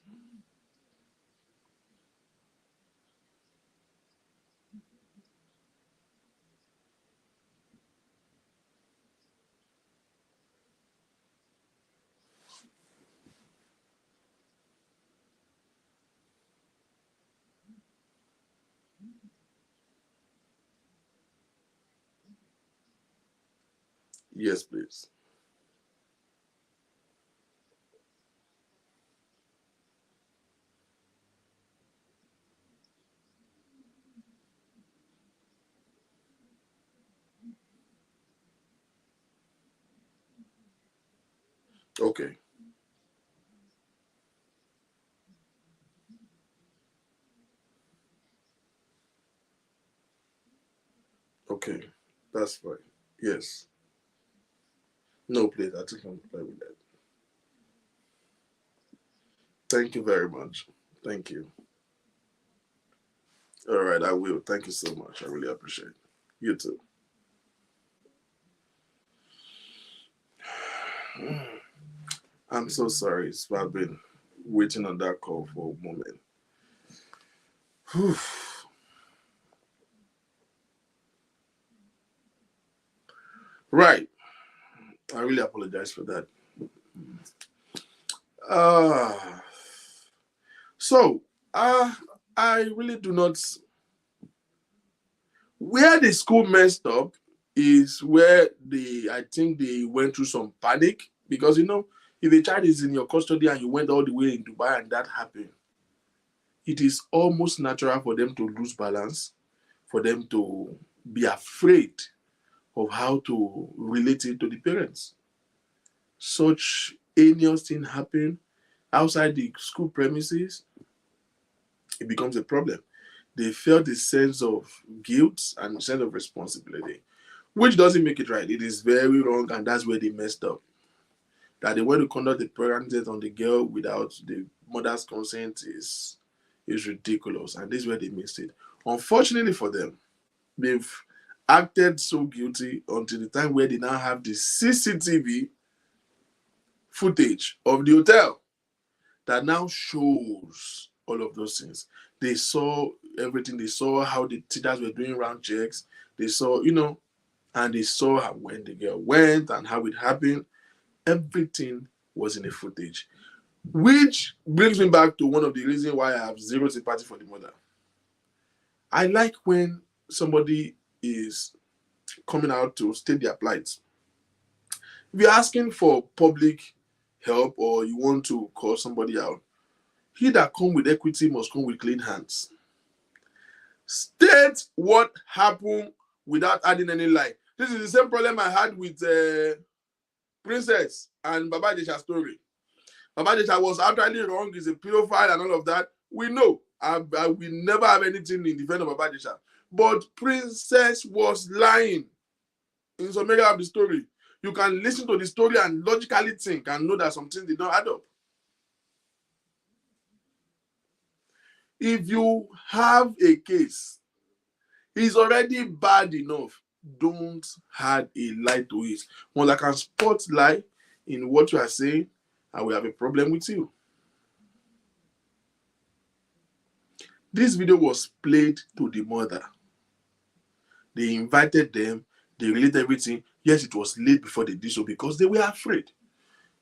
Speaker 2: Yes, please. Okay. Okay. That's fine. Yes. No, please. I think I'm fine with that. Thank you very much. Thank you. All right, I will. Thank you so much. I really appreciate it. You too. I'm so sorry. I've been waiting on that call for a moment. Whew. Right. I really apologize for that. Uh, so, uh, I really do not. Where the school messed up is where I think they went through some panic because if a child is in your custody and you went all the way in Dubai and that happened, it is almost natural for them to lose balance, for them to be afraid of how to relate it to the parents. Such heinous thing happen outside the school premises, it becomes a problem. They felt a sense of guilt and a sense of responsibility, which doesn't make it right. It is very wrong, and that's where they messed up. That they went to conduct the parenting on the girl without the mother's consent is ridiculous, and this is where they missed it. Unfortunately for them, they've acted so guilty until the time where they now have the CCTV footage of the hotel that now shows all of those things. They saw everything. They saw how the teachers were doing round checks. They saw, and they saw how when the girl went and how it happened. Everything was in the footage, which brings me back to one of the reasons why I have zero sympathy for the mother. I like when somebody is coming out to state their plight. If you're asking for public help or you want to call somebody out, he that come with equity must come with clean hands. State what happened without adding any lie. This is the same problem I had with Princess and Baba Jesha's story. Baba Jesha was actually wrong, he's a pedophile and all of that. We know. I will never have anything in defense of Baba Jesha. But Princess was lying in some area of the story. You can listen to the story and logically think and know that some things did not add up. If you have a case, it's already bad enough. Don't add a lie to it. Once I can spot lie in what you are saying, I will have a problem with you. This video was played to the mother. They invited them, they related everything. Yes, it was late before they did so because they were afraid.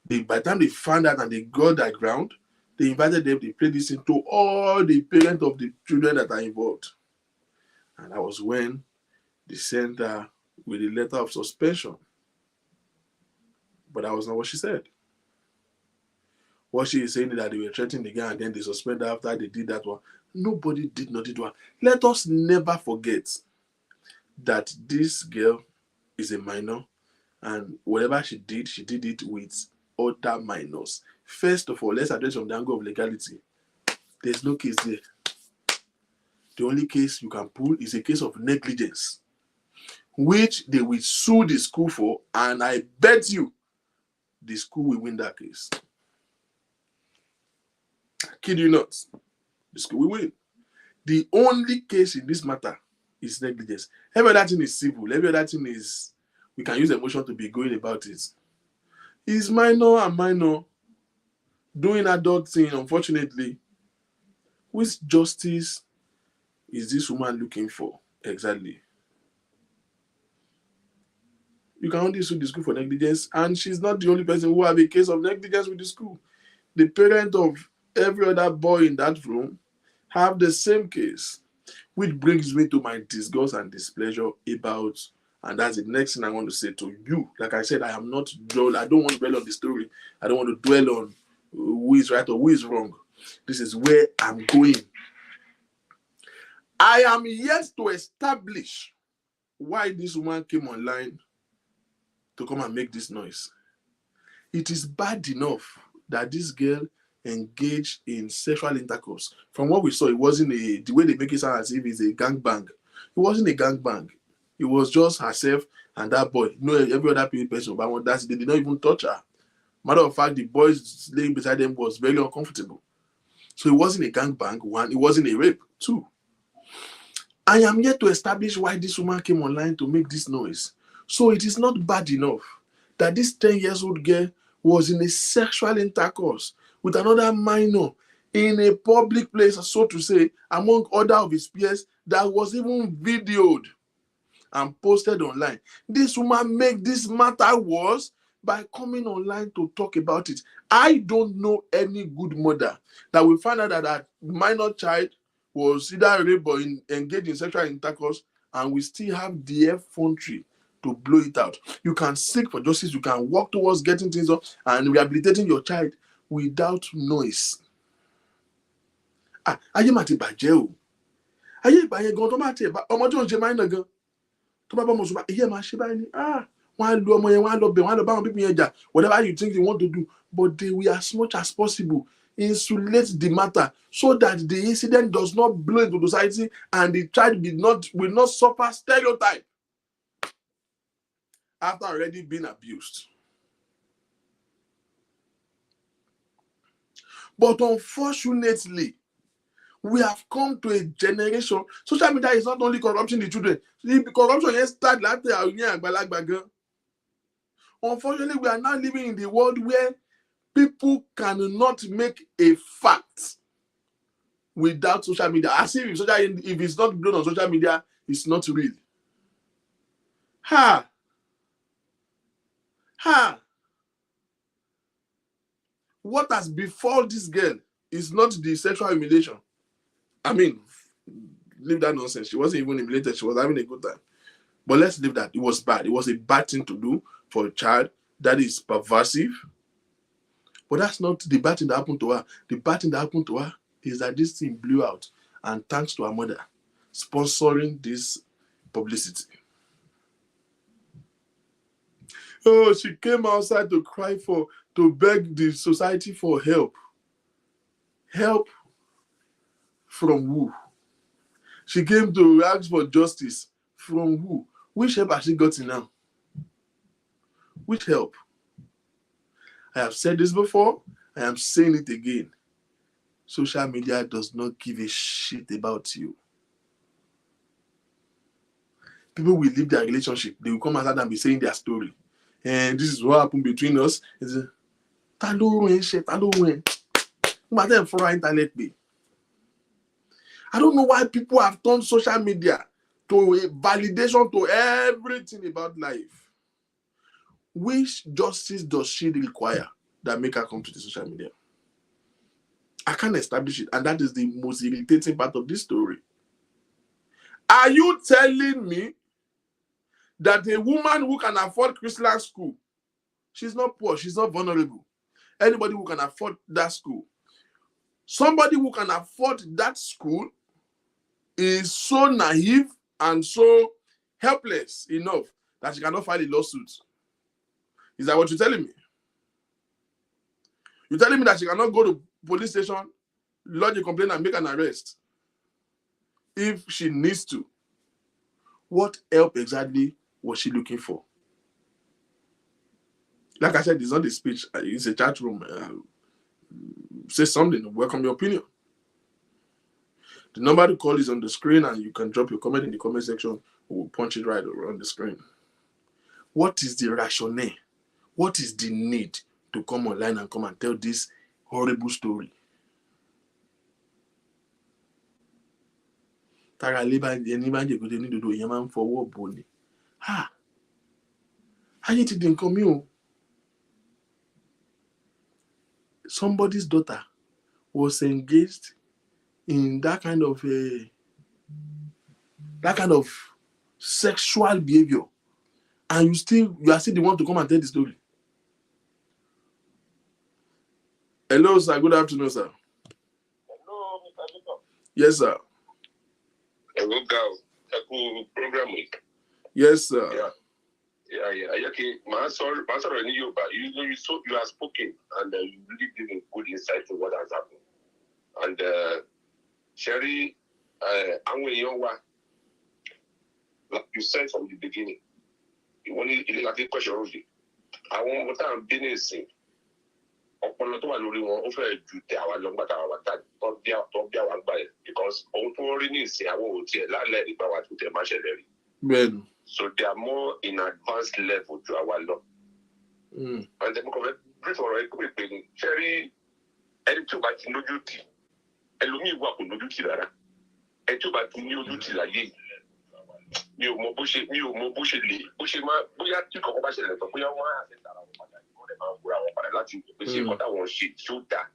Speaker 2: By the time they found out and they got that ground, they invited them, they played this into all the parents of the children that are involved. And that was when they sent her with a letter of suspension. But that was not what she said. What she is saying is that they were threatening the guy and then they suspended after they did that one. Nobody did not do one. Let us never forget that this girl is a minor and whatever she did it with other minors. First of all, let's address from the angle of legality. There's no case there. The only case you can pull is a case of negligence, which they will sue the school for, and I bet you the school will win that case. I kid you not. The school will win. The only case in this matter is negligence. Every other thing is civil. Every other thing is, we can use emotion to be going about it. It's minor and minor. Doing adult thing, unfortunately. Which justice is this woman looking for exactly? You can only sue the school for negligence, and she's not the only person who have a case of negligence with the school. The parent of every other boy in that room have the same case, which brings me to my disgust and displeasure about, and that's the next thing I want to say to you. Like I said, I am not dull. I don't want to dwell on the story. I don't want to dwell on who is right or who is wrong. This is where I'm going. I am yet to establish why this woman came online to come and make this noise. It is bad enough that this girl engaged in sexual intercourse. From what we saw, it wasn't the way they make it sound as if it's a gangbang. It wasn't a gangbang. It was just herself and that boy. Every other person, but they did not even touch her. Matter of fact, the boys laying beside them was very uncomfortable. So it wasn't a gangbang, one. It wasn't a rape, two. I am yet to establish why this woman came online to make this noise. So it is not bad enough that this 10-year-old girl was in a sexual intercourse with another minor in a public place, so to say, among other of his peers, that was even videoed and posted online. This woman made this matter worse by coming online to talk about it. I don't know any good mother that will find out that that minor child was either raped or engaged in sexual intercourse, and we still have the effrontery to blow it out. You can seek for justice, you can work towards getting things up and rehabilitating your child without noise. Ayé mà ti bàjẹ́ o. Ayé ìbàyẹn gan tó máa ti ọmọ tí ò ń ṣe minor gan. Tó bá bá ọmọ sùn bá ìyá máa ṣe báyìí ni. Wọ́n á lo ọmọ yẹn, wọ́n á lọ bẹ̀, wọ́n á lọ bá àwọn pípín yẹn jà. Whatever you think you want to do, but they will, as much as possible, insulate the matter so that the incident does not blow into society and the child will not suffer stereotype after already being abused. But unfortunately, we have come to a generation. Social media is not only corrupting the children. The corruption here starts after our àgbàlagbà. Unfortunately, we are now living in the world where people cannot make a fact without social media. As if it's not blown on social media, it's not real. What has befallen this girl is not the sexual humiliation. I mean, leave that nonsense. She wasn't even humiliated. She was having a good time. But let's leave that. It was bad. It was a bad thing to do for a child that is perversive. But that's not the bad thing that happened to her. The bad thing that happened to her is that this thing blew out. And thanks to her mother sponsoring this publicity. Oh, she came outside to beg the society for help. Help from who? She came to ask for justice from who? Which help has she gotten now? Which help? I have said this before. I am saying it again. Social media does not give a shit about you. People will leave their relationship. They will come outside and be saying their story. And this is what happened between us. I don't know why people have turned social media to a validation to everything about life. Which justice does she require that make her come to the social media? I can't establish it, and that is the most irritating part of this story. Are you telling me that a woman who can afford chrisland school, she's not poor, she's not vulnerable, anybody who can afford that school, somebody who can afford that school is so naive and so helpless enough that she cannot file a lawsuit? Is that what you're telling me? You're telling me that she cannot go to police station, lodge a complaint and make an arrest? if she needs to, what help exactly was she looking for? Like I said, it's not a speech. It's a chat room. Say something. Welcome your opinion. The number to call is on the screen, and you can drop your comment in the comment section. We'll punch it right on the screen. What is the rationale? What is the need to come online and come and tell this horrible story? Somebody's daughter was engaged in that kind of sexual behavior, and you are still the one to come and tell the story. Hello, sir. Good afternoon, sir.
Speaker 3: Hello, Mr. Jacob.
Speaker 2: Yes, sir.
Speaker 3: Hello, girl. Program week.
Speaker 2: Yes, sir.
Speaker 3: Yeah. Okay. My sorry, you are spoken, and you really give a good insight to what has happened. And Sherry, like you said from the beginning, you wanted a question already. I want what I'm business. Ọpọlọ tó wà lórí wọn ó fẹ́ ju tẹ àwa lọ gbàtà àwa tó bí àwa gbà yẹn because ohun tó rí ní ìsìn àwọn òun tiẹ̀ lálẹ́ nígbà wà tó tẹ má ṣẹlẹ̀ rí.
Speaker 2: Bẹ́ẹ̀ni.
Speaker 3: So they are more in advanced level ju àwa lọ. And then mo kàn fẹ́ brief ọ̀rọ̀ yìí pé ní ṣẹ́rí ẹni tí ó bá ti lójú tì ẹlòmíì wà kò lójú tì rárá ẹni tí ó bá ti ní ojú tì láyé yìí mi ò mọ bó ṣe lè bó ṣe máa bóyá tí kọ̀ọ̀kan bá ṣẹlẹ̀ tán bóyá wọ́n á àṣẹ tààrà wọn padà máa ń gbóra wọn padà láti pèsè nǹkan táwọn ṣe tí ó dáa.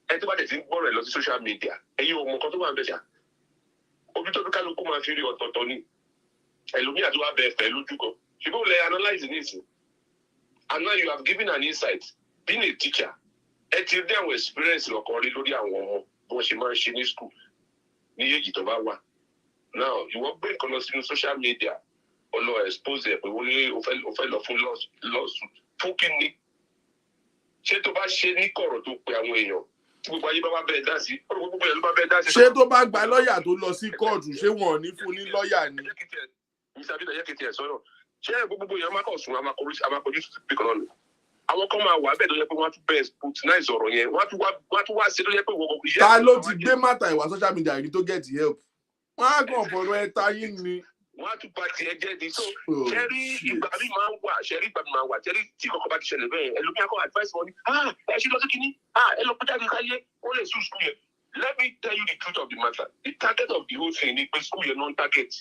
Speaker 3: Ẹ tó bá tẹ̀ sí ń gbọ́rọ̀ ẹ̀ lọ sí social media ẹ̀yin ọmọ kan tó wà ń bẹ̀ ṣá ojú tó kálukú máa fi rí ọ̀tọ̀ọ̀tọ̀ ni ẹlòmíì àti wàá bẹ̀ fẹ́ lójú kan ṣùgbọ́n lẹ analyze ní ìsìn and now you have given an insight being a teacher ẹ ti rí àwọn experience lọ́kàn rí lórí àwọn ọmọ bí wọ́n ṣe máa ń ṣe ní school ní èjì tó bá wà now ìwọ gbé nǹkan lọ sínú social media ó lọ expose ẹ̀ pé ó fẹ́ lọ fún lawsuit fún kíni ṣé tó bá ṣe ní kọ̀rọ̀ tó pe àwọn èèyàn tí gbogbo ayé bá wá bẹ́ẹ̀ dá sí gbogbo èèyàn ló bá bẹ́ẹ̀ dá sí.
Speaker 2: ṣé tó bá gba lọ́ọ̀yà tó lọ sí kóòtù ṣé wọn ò ní fún ní lọ́ọ̀yà ni.
Speaker 3: Mr. Bida yẹ́kìtì ẹ̀ sọ́nà ṣé gbogbo èèyàn máa kọ̀ sùn àmàkọ̀jú sí kan náà àwọn kan máa wà bẹ́ẹ̀ tó yẹ pé wọ́n á tún bẹ́ẹ̀ scrutinize ọ̀rọ̀ yẹn wọ́n á tún wá sí tó yẹ pé wọ́n kò.
Speaker 2: Ta ló ti gbé mátà ìwà social media rí tó get help? Wọ́n á kàn fọ̀rọ̀ ẹ táyé ni.
Speaker 3: Wọ́n á tún bá tiẹ̀ jẹ́ di so ṣẹ́rí ìgbà mi máa ń wà ṣẹ́rí tí kọ̀ọ̀kan bá ti ṣẹlẹ̀ bẹ́ẹ̀ ẹlòmíà kọ́ advice wọn ni ẹ ṣe lọ sí kínní ẹ lọ pẹ́jà kí káyé ó lè sùn school yẹn. Let me tell you the truth of the matter the target of the whole thing ni pé school yẹn non target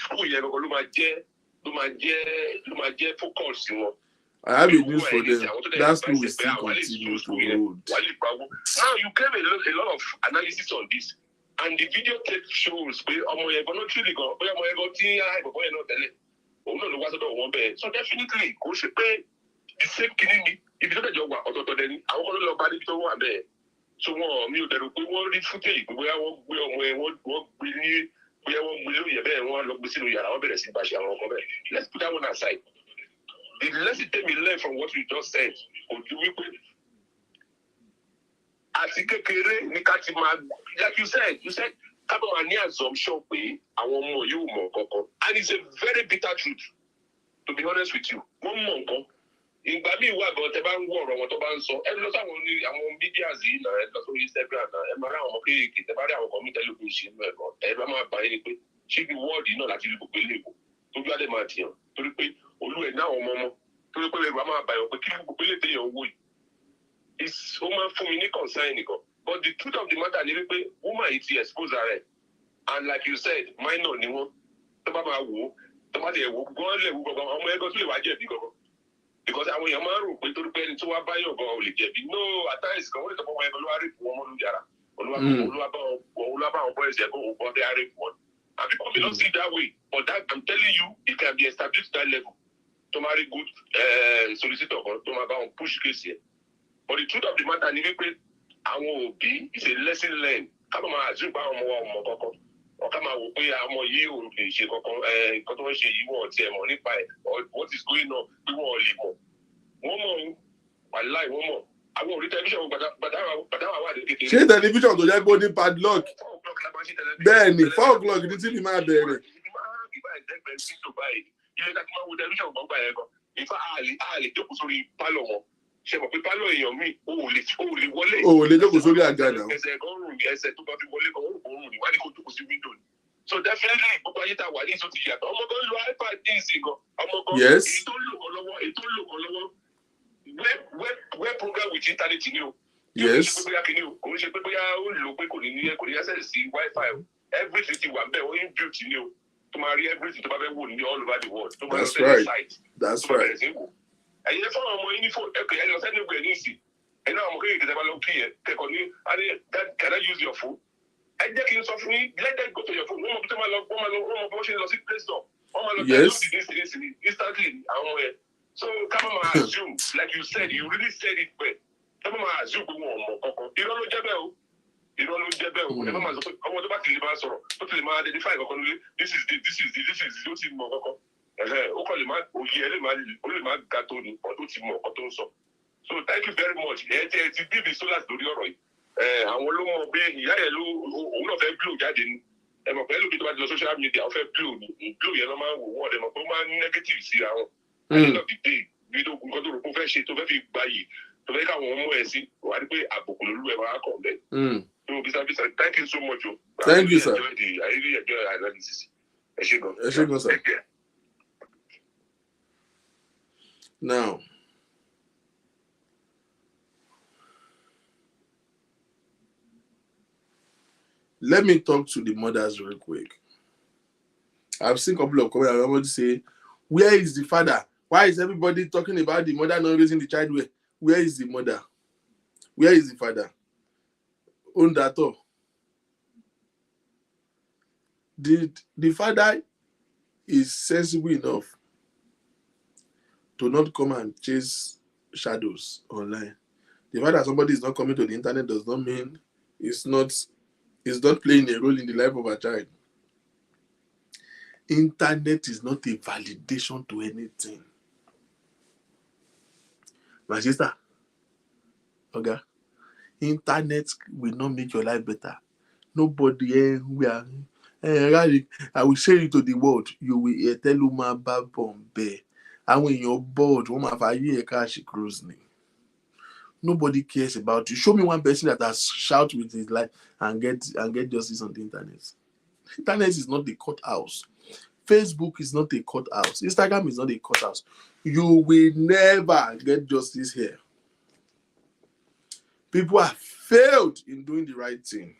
Speaker 3: school yẹn ló máa jẹ́ focus wọn.
Speaker 2: I have a news for them. That school will still continue to hold.
Speaker 3: Now you gave a lot of analysis on this. And the video tape shows pé ọmọ yẹn gan truly gan bóyá ọmọ yẹn gan tí àìbọ̀bọ̀ yẹn náà tẹ́lẹ̀ òun náà ló wá sọ́dọ̀ wọn bẹ́ẹ̀ so definitely kò ṣe pé the same kìíní ni ibi tó dẹ̀jọ́ wà ọ̀tọ̀ọ̀tọ̀ dẹni àwọn kan ló lọ bá níbi tó wà bẹ́ẹ̀ so wọn mi ò dẹ̀rù pé wọ́n rí footage pé bóyá wọ́n gbé ọmọ yẹn wọ́n gbé ní bóyá wọ́n gbé lóye bẹ́ẹ̀ wọ́n lọ gbé sínú yàrá wọ́n bẹ̀rẹ̀ sí bá ṣe àwọn ọkọ bẹ́ẹ̀ let's put that one aside the lesson take me learn from what you just said kò ju wípé àti kékeré ní ká ti máa like you said kábọ̀ máa ní assumption pé àwọn ọmọ yóò mọ̀ kankan and it's a very bitter truth to be honest with you wọ́n mọ̀ nǹkan ìgbà míì wà gan tẹ bá ń wọ ọ̀rọ̀ wọn tó bá ń sọ ẹ lọ sáwọn ní àwọn mídíàs yìí náà ẹ lọ sórí Instagram náà ẹ máa rí àwọn ọmọ kéèké tẹ bá rí àwọn kan mí tẹ́lẹ̀ òkú ṣe inú ẹ̀ gan ẹ bá máa bá yín ni pé ṣé bí wọ́ọ̀dì náà láti rí gbogbo ilé ìwò tójú adé máa tìyàn torí pé olú ẹ̀ náà ọmọ torí pé ẹgbàá máa bàyàn pé kí gbogbo ilé téèyàn wò yìí ó máa ń fún mi ní concern nìkan but the truth of the matter ni wípé woman yìí ti expose ara ẹ̀ and like you said minor ni wọ́n tó bá máa wò ó tó bá ti ẹ̀ wò ó gbọ́n lè wò gbọ́n ọmọ ẹgbẹ́ tó lè wá jẹ̀bi gbọ́n because àwọn èèyàn máa ń rò pé torí pé ẹni tó wá báyọ̀ gan ò lè jẹ̀bi no at times kan wọ́n lè sọ fún ọmọ ẹgbẹ́ ló wá rí fún ọmọ lójú ara olúwa bá wọn bọ́ ẹ̀sẹ̀ kó o bọ́ bí a rí fún wọn and people may not see that way but that I'm telling you it can be established that level tó máa rí good solicitor kan tó máa bá wọn push case yẹn but the truth of the matter ni wípé àwọn òbí is a lesson learned ká máa àzúgbò àwọn ọmọ wa ọmọ kankan ọ̀ká máa wò pé ọmọ yìí ò lè ṣe kankan nǹkan tó ń ṣe yìí wọ́n ti ẹ̀ mọ̀ nípa ẹ̀ what is going on pé wọ́n lè mọ̀ wọ́n mọ̀ wàláì wọ́n mọ̀ àwọn orí tẹlifíṣàn gbàdáwà wà ní kékeré.
Speaker 2: ṣé tẹlifíṣàn tó jẹ́ pé ó ní padlock. Bẹ́ẹ̀ni, 4 o'clock ní tí mi máa bẹ̀rẹ̀.
Speaker 3: Ṣé mo pé pálọ̀ èèyàn mi ò lè wọlé.
Speaker 2: O ò lè jókòó sórí àga náà.
Speaker 3: Ẹsẹ̀ kan rùn ní ẹsẹ̀ tó bá fi wọlé kan ó rùn ní wá ní kó jókòó sí window ni. So definitely gbogbo ayé tá a wà ní ìsọ ti yàtọ̀. Ọmọ kan lo iPad ní ìsìn gan. Ọmọ kan èyí tó ń lò kan lọ́wọ́ web program with internet ni o.
Speaker 2: Yes.
Speaker 3: Kò ń ṣe pé bóyá ó lò pé kò ní access sí Wi-Fi o. Everything ti wà bẹ́ẹ̀ ó ń build ni o. Tó máa rí everything tó bá fẹ́ wò ní all over the world.
Speaker 2: That's right. That's right.
Speaker 3: Ẹ̀yin fún àwọn ọmọ yín ní fóònù ẹ̀kọ́ ẹ̀yin lọ sẹ́ni ìgbẹ́ ní ìsìn ẹ̀yin náà ọmọ kékeré tẹ́lẹ̀ bá lọ kí ẹ kẹ́kọ̀ọ́ ní can I use your phone? Ẹ jẹ́ kí n sọ fún yín let them go to your phone wọ́n mọ̀ bí wọ́n ṣe lọ sí play store wọ́n máa lọ tẹ̀lé ní instantly àwọn ẹ̀ so ká má máa assume like you said you really said it well ká má máa assume pé wọn ò mọ̀ kankan irọ́ ló jẹ́ bẹ́ẹ̀ o ẹ má máa sọ pé ọmọ tó bá ti lè máa sọ̀rọ̀ tó ti lè máa identify kankan nílé this is ó ti mọ̀ kankan ó kàn lè má òye ẹ lè má ga tó ni ọ̀ tó ti mọ̀ ọ̀kan tó ń sọ. So thank you very much. Ẹ ti bí mi sólà lórí ọ̀rọ̀ yìí. Àwọn ló mọ̀ pé ìyá yẹn òun náà fẹ́ blow jáde ni. Ẹ mọ̀ pé ẹlòmíì tó bá ti lọ social media ó fẹ́ blow ni. Blow yẹn ló máa ń wò wọ́n ẹ̀ mọ̀ pé ó máa ń negative sí àwọn. End of the day bí tó nǹkan tó rò pé ó fẹ́ ṣe tó fẹ́ fi gba yìí tó fẹ́ káwọn ọmọ ẹ̀ sí wà á rí pé àbùkù lolú ẹ̀ máa kàn bẹ́ẹ̀. So Bisa thank you so much o.
Speaker 2: Thank you sir.
Speaker 3: I really enjoy the analysis. Ẹ ṣé gan.
Speaker 2: Ẹ ṣé gan sir. Now, let me talk to the mothers real quick. I've seen a couple of comments. I want to say, where is the father? Why is everybody talking about the mother not raising the child well? Where is the mother? Where is the father? On that all. The father is sensible enough to not come and chase shadows online. The fact that somebody is not coming to the internet does not mean it's not playing a role in the life of a child. Internet is not a validation to anything. My sister, okay, internet will not make your life better. Nobody I will share it to the world. You will tell Uma Babombe. And when you're bored, nobody cares about you. Show me one person that has shout with his life and get justice on the internet. Internet is not the courthouse. Facebook is not a courthouse. Instagram is not a courthouse. You will never get justice here. People have failed in doing the right thing.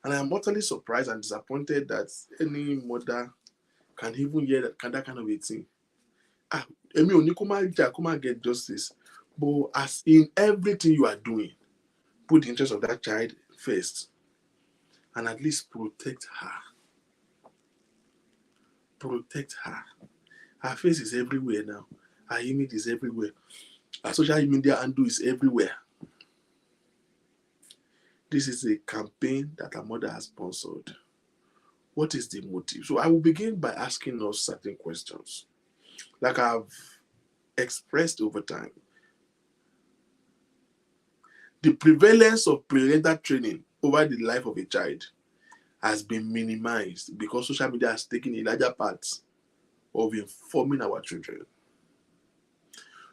Speaker 2: And I'm utterly surprised and disappointed that any mother can even hear that kind of a thing. Emi oni kuma get justice. But as in everything you are doing, put the interest of that child first. And at least protect her. Protect her. Her face is everywhere now. Her image is everywhere. Her social media handle is everywhere. This is a campaign that her mother has sponsored. What is the motive? So I will begin by asking us certain questions. Like I've expressed over time. The prevalence of parental training over the life of a child has been minimized because social media has taken a larger part of informing our children.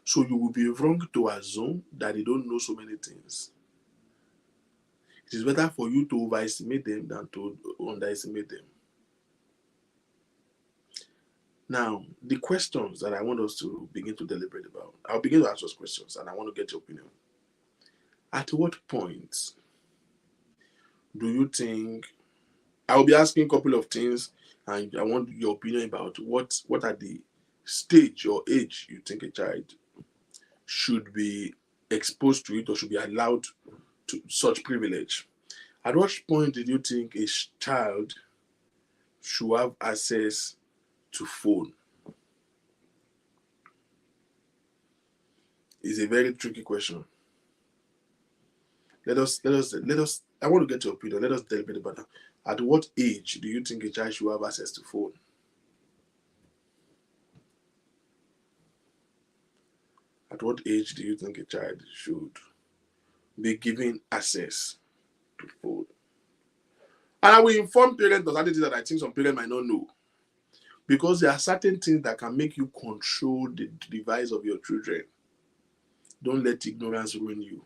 Speaker 2: So you will be wrong to assume that they don't know so many things. It is better for you to overestimate them than to underestimate them. Now, the questions that I want us to begin to deliberate about, I'll begin to ask those questions and I want to get your opinion. At what point do you think, I'll be asking a couple of things and I want your opinion about what are the stage or age you think a child should be exposed to it or should be allowed to such privilege. At what point did you think a child should have access to phone? It's a very tricky question. Let us. I want to get your opinion. Let us deliberate about that. At what age do you think a child should have access to phone? At what age do you think a child should be given access to phone? And I will inform parents of certain things that I think some parents might not know. Because there are certain things that can make you control the device of your children. Don't let ignorance ruin you.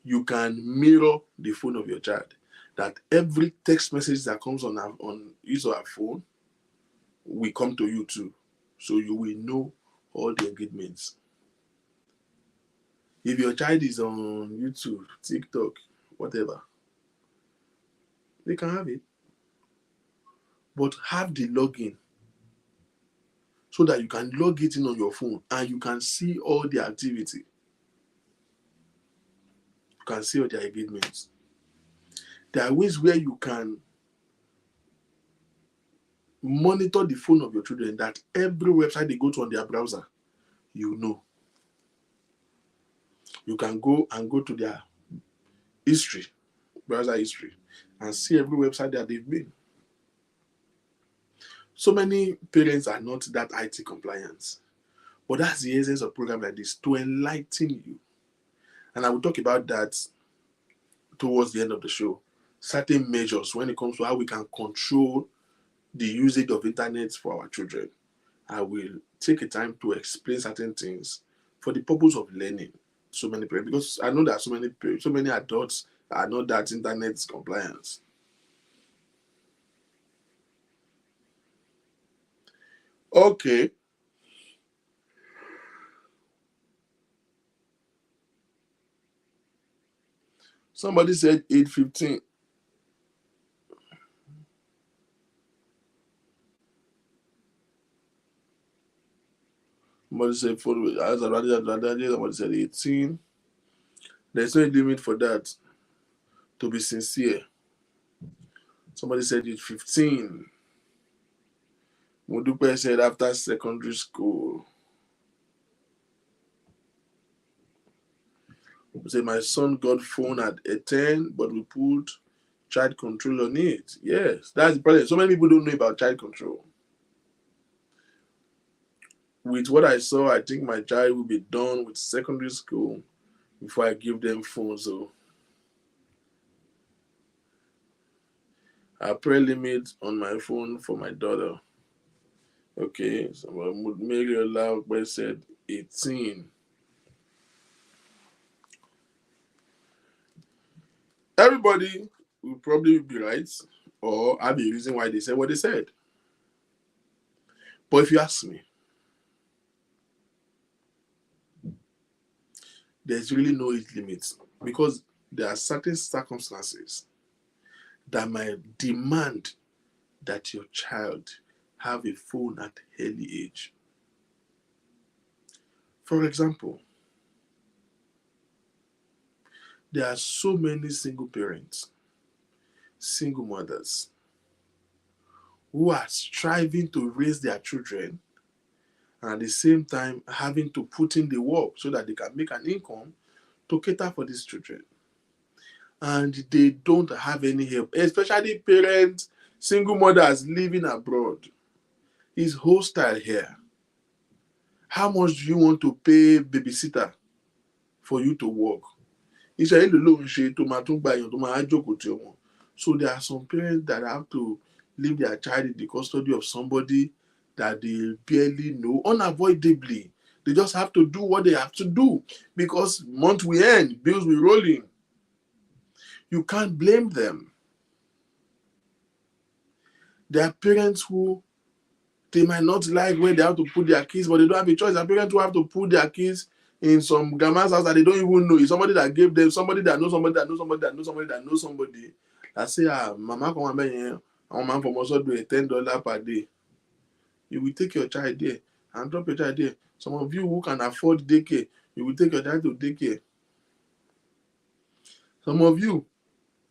Speaker 2: You can mirror the phone of your child. That every text message that comes on his or her phone will come to you too. So you will know all the engagements. If your child is on YouTube, TikTok, whatever, they can have it. But have the login so that you can log it in on your phone and you can see all the activity. You can see all the engagements. There are ways where you can monitor the phone of your children that every website they go to on their browser, you know. You can go to their history, browser history, and see every website that they've been. So many parents are not that IT compliant. But that's the essence of a program like this, to enlighten you. And I will talk about that towards the end of the show. Certain measures when it comes to how we can control the usage of internet for our children. I will take a time to explain certain things for the purpose of learning. So many parents, because I know that so many adults are not that internet compliant. Okay. Somebody said 8:15. Somebody said somebody said 18. There's no limit for that. To be sincere. Somebody said it 15. Mudupe said after secondary school. He said my son got phone at 10, but we put child control on it. Yes, that's the problem. So many people don't know about child control. With what I saw, I think my child will be done with secondary school before I give them phones. So I pray limit on my phone for my daughter. Okay, so Mary Olawpe said 18. Everybody will probably be right or have a reason why they said what they said. But if you ask me, there's really no age limit because there are certain circumstances that might demand that your child have a phone at early age. For example, there are so many single parents, single mothers, who are striving to raise their children and at the same time having to put in the work so that they can make an income to cater for these children. And they don't have any help, especially parents, single mothers living abroad. It's hostile here. How much do you want to pay babysitter for you to work? So there are some parents that have to leave their child in the custody of somebody that they barely know, unavoidably. They just have to do what they have to do because month will end, bills will roll in. You can't blame them. There are parents who they might not like where they have to put their kids, but they don't have a choice. There are parents who have to put their kids in some grandma's house that they don't even know. It's somebody that gave them, somebody that knows somebody that knows somebody that knows somebody that knows somebody. That say, mama come here, our man from also do $10 per day. You will take your child there and drop your child there. Some of you who can afford daycare, you will take your child to daycare. Some of you,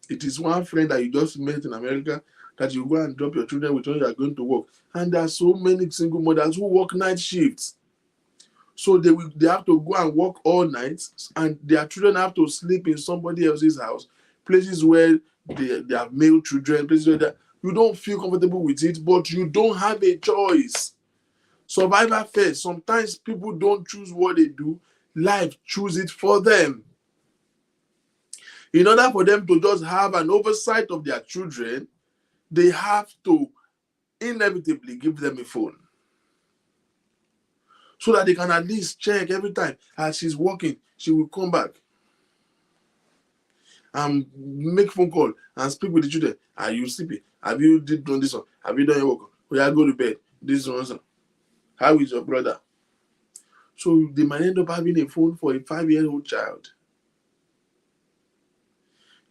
Speaker 2: it is one friend that you just met in America that you go and drop your children with when you are going to work. And there are so many single mothers who work night shifts. So they have to go and work all night, and their children have to sleep in somebody else's house, places where they have male children, places where you don't feel comfortable with it, but you don't have a choice. Survival first. Sometimes people don't choose what they do. Life chooses it for them. In order for them to just have an oversight of their children, they have to inevitably give them a phone so that they can at least check every time as she's working, she will come back and make phone call and speak with the children. Are you sleeping? Have you done this one? Have you done your work? We are go to bed. This one. How is your brother? So they might end up having a phone for a 5-year-old child.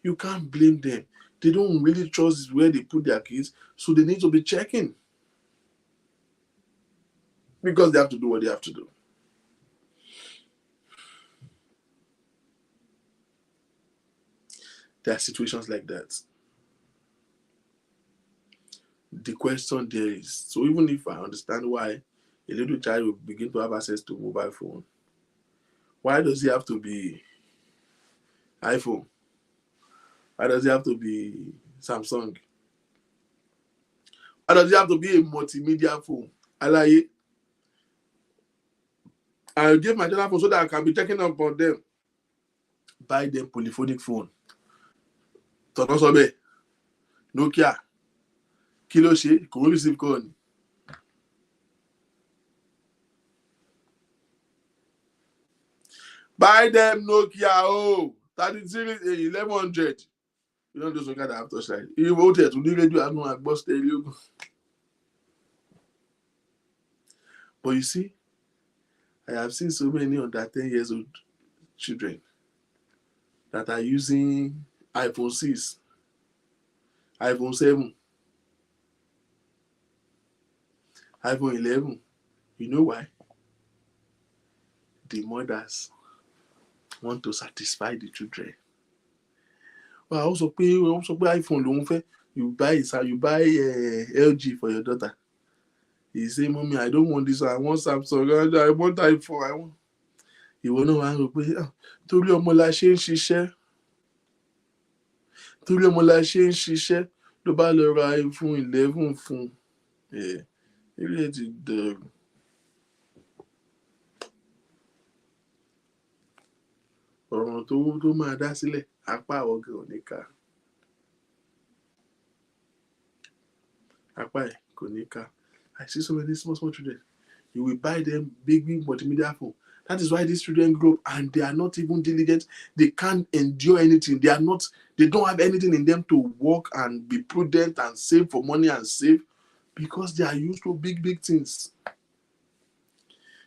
Speaker 2: You can't blame them. They don't really trust where they put their kids, so they need to be checking. Because they have to do what they have to do. There are situations like that. The question there is, so even if I understand why a little child will begin to have access to mobile phone, why does it have to be iPhone? Why does it have to be Samsung? Why does it have to be a multimedia phone? I'll give my children phone so that I can be checking up on them. Buy them polyphonic phone. Tonosobe, Nokia, Kiloshe, kò receive call. Buy them Nokia 33 1100. You don't just look at the after side. You voted to the radio and no boss stereo. But you see, I have seen so many under 10 years old children that are using iPhone 6, iPhone 7, iPhone 11. You know why? The mothers want to satisfy the children. Well, also pay iPhone lòun fẹ́. You buy LG for your daughter. He say, "Mommy, I don't want this one. I want Samsung. I want iPhone. I want." Ìwọ náà wá rò pé torí ọmọ la ṣe ń ṣiṣẹ́. Torí ọmọ la ṣe ń ṣiṣẹ́ ló bá lọ ra iPhone 11 fún. Ilé ti dẹrù. Ọ̀ràn tó máa dá sílẹ̀ apá ọ̀gá ò ní ká. Apá ẹ̀ kò ní ká. I see so many small children. You will buy them big multimedia phone. That is why these children grow up and they are not even diligent. They can't endure anything. They don't have anything in them to work and be prudent and save for money and save because they are used to big things.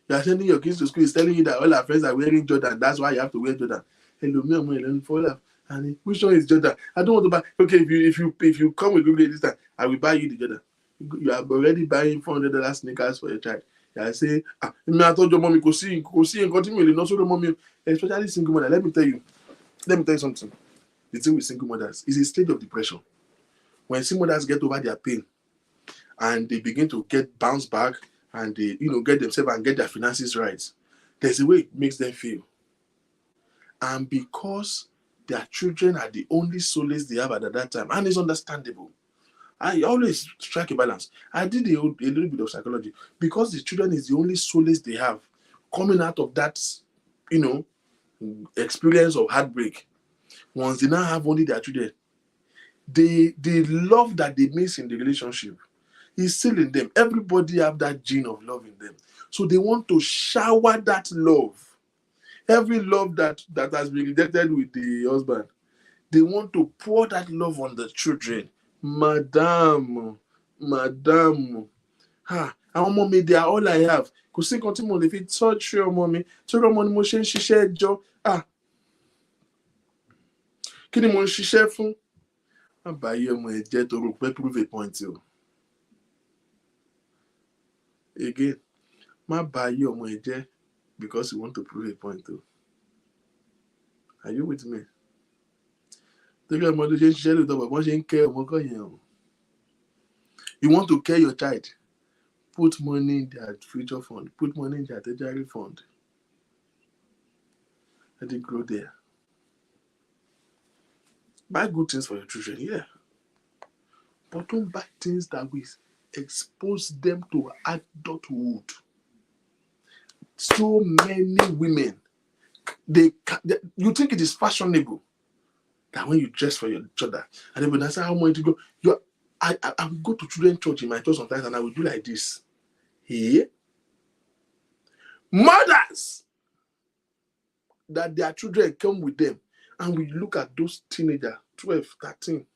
Speaker 2: You are sending your kids to school, is telling you that all our friends are wearing Jordan. That's why you have to wear Jordan. Hello, me, I'm learning for life. And which one is Jordan? I don't want to buy. Okay, if you come with Google this time, I will buy you the Jordan. You are already buying $400 sneakers for your child. I say, me I told your mommy, go see and continue. Not so the mommy, especially single mother. Let me tell you something. The thing with single mothers is a stage of depression. When single mothers get over their pain and they begin to get bounce back and they get themselves and get their finances right, there's a way it makes them feel. And because their children are the only solace they have at that time, and it's understandable. I always strike a balance. I did a little bit of psychology because the children is the only solace they have coming out of that, experience of heartbreak. Once they now have only their children, the love that they miss in the relationship is still in them. Everybody have that gene of love in them. So they want to shower that love. Every love that has been rejected with the husband, they want to pour that love on the children. Madam. Àwọn ọmọ mi, they are all I have. Kò sí nǹkan tí mo lè fi tọ́jú ọmọ mi. Torí ọmọ ni mo ṣe ń ṣiṣẹ́ ẹjọ́. Kí ni mo ń ṣiṣẹ́ fún? Má bàyé ọmọ ẹ jẹ́ tó rò pé prove a point o. Again, má bàyé ọmọ ẹ jẹ́ because you want to prove a point o. Are you with me? Torí ọmọ ló ṣe ń ṣiṣẹ́ lóòótọ́ bọ̀ wọ́n ṣe ń kẹ́ ọmọ kan yẹn o. You want to care your child, put money in their future fund, put money in their tertiary fund. Let it grow there. Buy good things for your children, yeah. But don't buy things that will expose them to adulthood. So many women, you think it is fashionable. that when you dress for your children, and then when I say how much to go, I will go to children's church in my church sometimes, and I will do like this. Hey, mothers that their children come with them, and we look at those teenagers, 12, 13,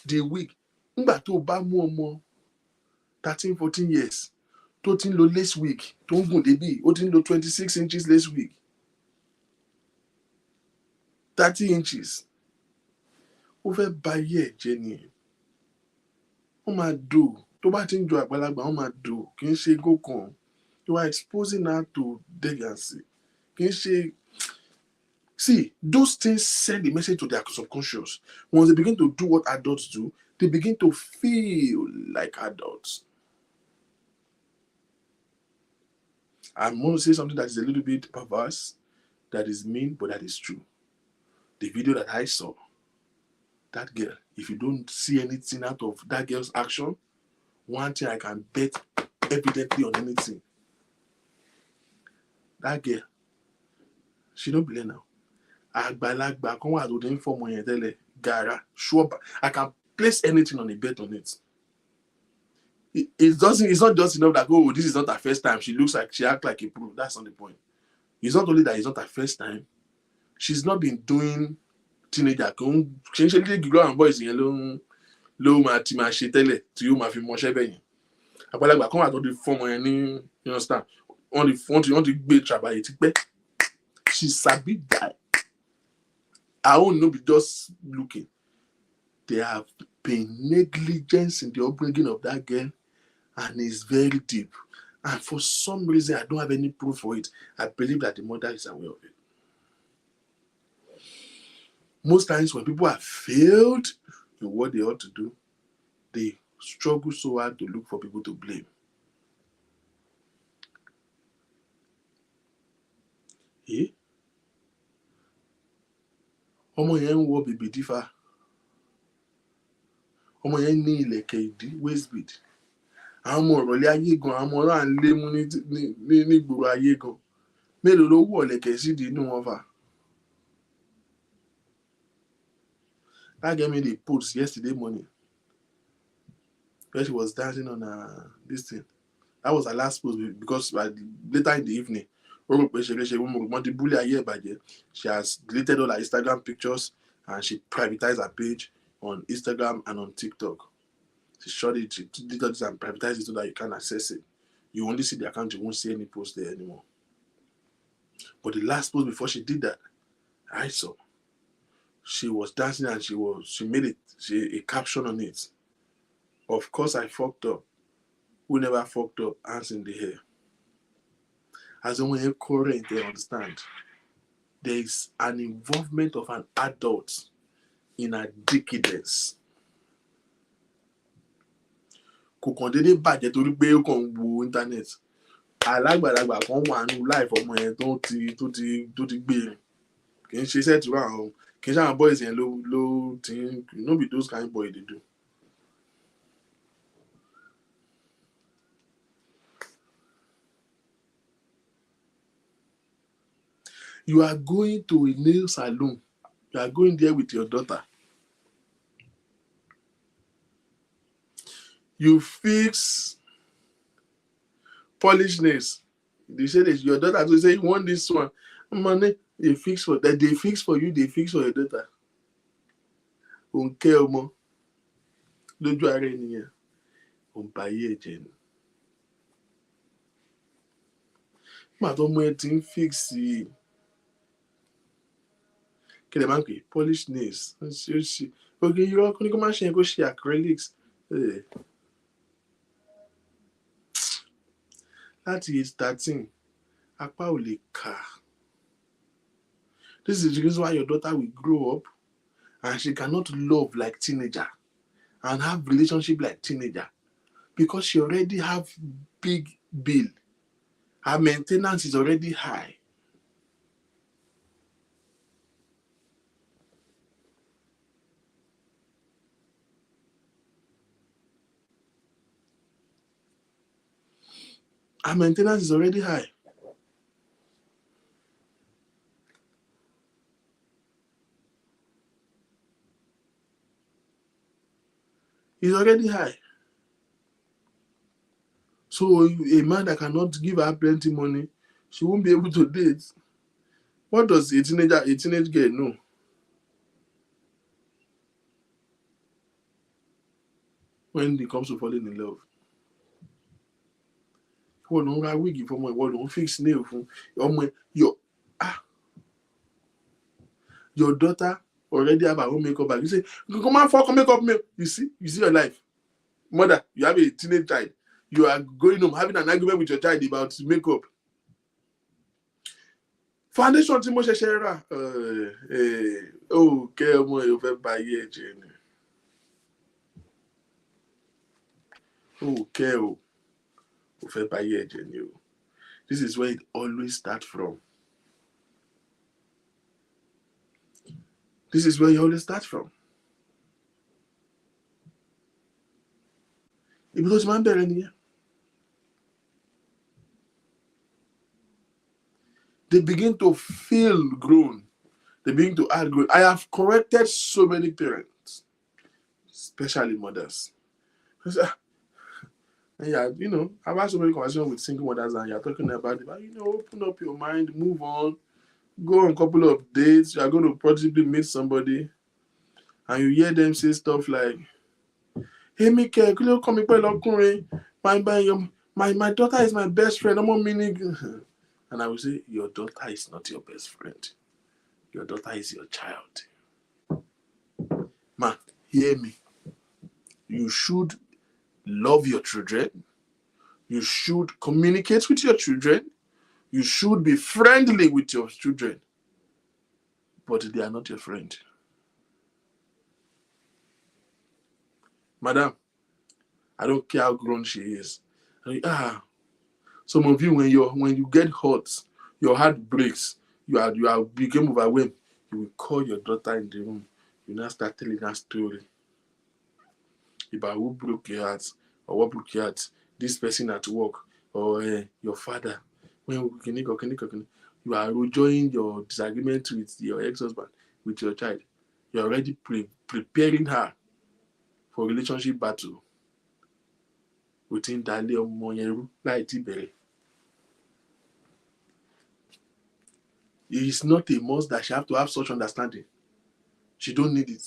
Speaker 2: the week. Nígbà tó bá mú ọmọ 13, 14 years, tó ti ń lo lace wig, tó ń gùn débí, ó ti ń lo 26 inches lace wig, 30 inches. Ó fẹ́ ba ayé ẹ̀ jẹ́ ni. Ó máa dò. Tó bá ti ń jọ àgbàlagbà, ó máa dò. Kì í ṣe gókan. You are exposing her to deviancy. Kì í ṣe. See, those things send the message to their subconscious. Once they begin to do what adults do, they begin to feel like adults. I'm going to say something that is a little bit perverse, that is mean, but that is true. The video that I saw, that girl, if you don't see anything out of that girl's action, one thing I can bet evidently on anything. That girl, she don't believe now. Àgbàlagbà kan wà tó dé ń fọmọ yẹn tẹ́lẹ̀, gara, sure, I can place anything on a bet on it. It's not just enough that, oh, this is not her first time. She acts like a pro. That's not the point. It's not only that it's not her first time. She's not been doing teenager. She actually girl and boys in low ma ti ma ṣe tẹ́lẹ̀ tí yóò ma fi mọṣẹ́ bẹ́yẹn. Àgbàlagbà kan wà tó di fọ́mọ yẹn ní, you understand? Wọ́n ti gbé trabayé ti pẹ́. She sabi die. I won't know be just looking. There have been negligence in the upbringing of that girl, and it's very deep. And for some reason, I don't have any proof for it. I believe that the mother is aware of it. Most times when people have failed in what they ought to do, they struggle so hard to look for people to blame. Eh? Ọmọ yẹn ń wọ bèbè dífà. Ọmọ yẹn ní ìlẹ̀kẹ̀ ìdí, waist bead. Àwọn ọmọ ìrọ̀lẹ́ ayé gan, àwọn ọmọ náà ń lé mú ní ìgboro ayé gan. Mélòó ló wọ̀ lẹ̀kẹ̀ sídìí inú wọn fà? That gave me the post yesterday morning where she was dancing on this thing. That was her last post because later in the evening, she has deleted all her Instagram pictures and she privatized her page on Instagram and on TikTok. She shut it, she deleted it and privatized it so that you can't access it. You only see the account, you won't see any post there anymore. But the last post before she did that, I saw. She was dancing and she made a caption on it. Of course I fucked up. Who never fucked up? Hands in the air. As when you current, they understand. There is an involvement of an adult in a decadence. Kò kàn dédé bàjẹ́ torí pé ó kàn wo internet. Alágbàlagbà kan wà nínú life ọmọ yẹn tó ti gbé rìn. Kì í ṣe iṣẹ́ tí wọ́n kì í ṣe àwọn boys yẹn ló ti no be those kind of boys they do. You are going to a nail salon. You are going there with your daughter. You fix polish nails. They say that your daughter will say, you want this one. Money, they fix for that. They fix for you, they fix for your daughter. Care more. Lójú ara ènìyàn. Bayé ẹ̀jẹ̀ ni. Màtọ́ mú ẹ ti ń fix kí lè máa ń pè polish nails. Okay, irọ́ kó ní kó má ṣe yẹn kó ṣe acrylics. Láti age 13, apá ò lè kà. This is the reason why your daughter will grow up and she cannot love like teenager and have relationship like teenager because she already have big bill. Her maintenance is already high. Her maintenance is already high. is already high. So a man that cannot give her plenty money, she won't be able to date. What does a teenage girl know? When it comes to falling in love? Wọ́n ló ń ra wíìgì fún ọmọ, ìwọ ló ń fix nail fún ọmọ. Your daughter already have her own makeup bag. You say, come on, fuck makeup me. You see your life. Mother, you have a teenage child. You are going home having an argument with your child about makeup. Foundation tí mo ṣẹ̀ṣẹ̀ rà. Kẹ́ ọmọ ẹ̀ ò fẹ́ bà ayé ẹ̀ jẹ́ ni. Kẹ́ ò fẹ́ bà ayé ẹ̀ jẹ́ ni o. This is where it always starts from. This is where you always start from. Ibi tó ti máa ń bẹ̀rẹ̀ nìyẹn. They begin to feel grown. They begin to act grown. I have corrected so many parents, especially mothers. And yeah, I've had so many conversations with single mothers, and you're talking about it. Open up your mind, move on, go on a couple of dates. You're going to possibly meet somebody, and you hear them say stuff like, "Hey, Mike, could you come my daughter is my best friend. I'm meaning." And I will say, your daughter is not your best friend. Your daughter is your child. Ma, hear me. You should love your children. You should communicate with your children. You should be friendly with your children. But they are not your friend. Madam, I don't care how grown she is. Some of you, when you get hot, your heart breaks, you become overwhelmed, you will call your daughter in the room. You now start telling her story about who broke your heart, or what broke your heart, this person at work, or your father. When you are enjoying your disagreement with your ex-husband, with your child, you're already preparing her for relationship battle within Dale Moyeru, like Tibere. It is not a must that she have to have such understanding. She don't need it.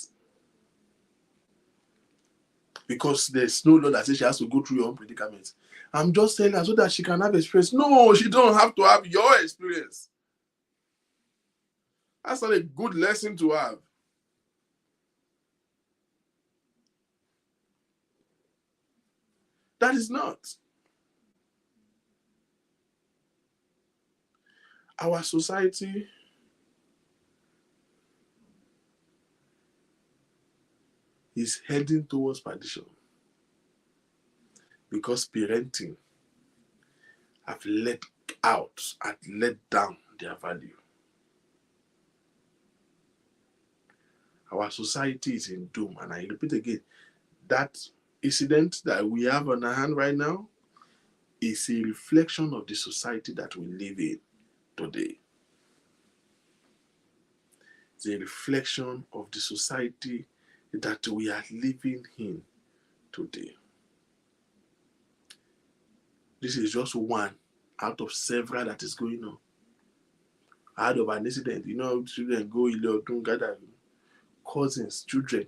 Speaker 2: Because there's no law that says she has to go through your own predicament. I'm just telling her so that she can have experience. No, she don't have to have your experience. That's not a good lesson to have. That is not. Our society is heading towards perdition because parenting have let down their value. Our society is in doom, and I repeat again, that incident that we have on our hand right now is a reflection of the society that we live in today. It's a reflection of the society that we are living in today. This is just one out of several that is going on. Out of an incident, children go gather, cousins, children,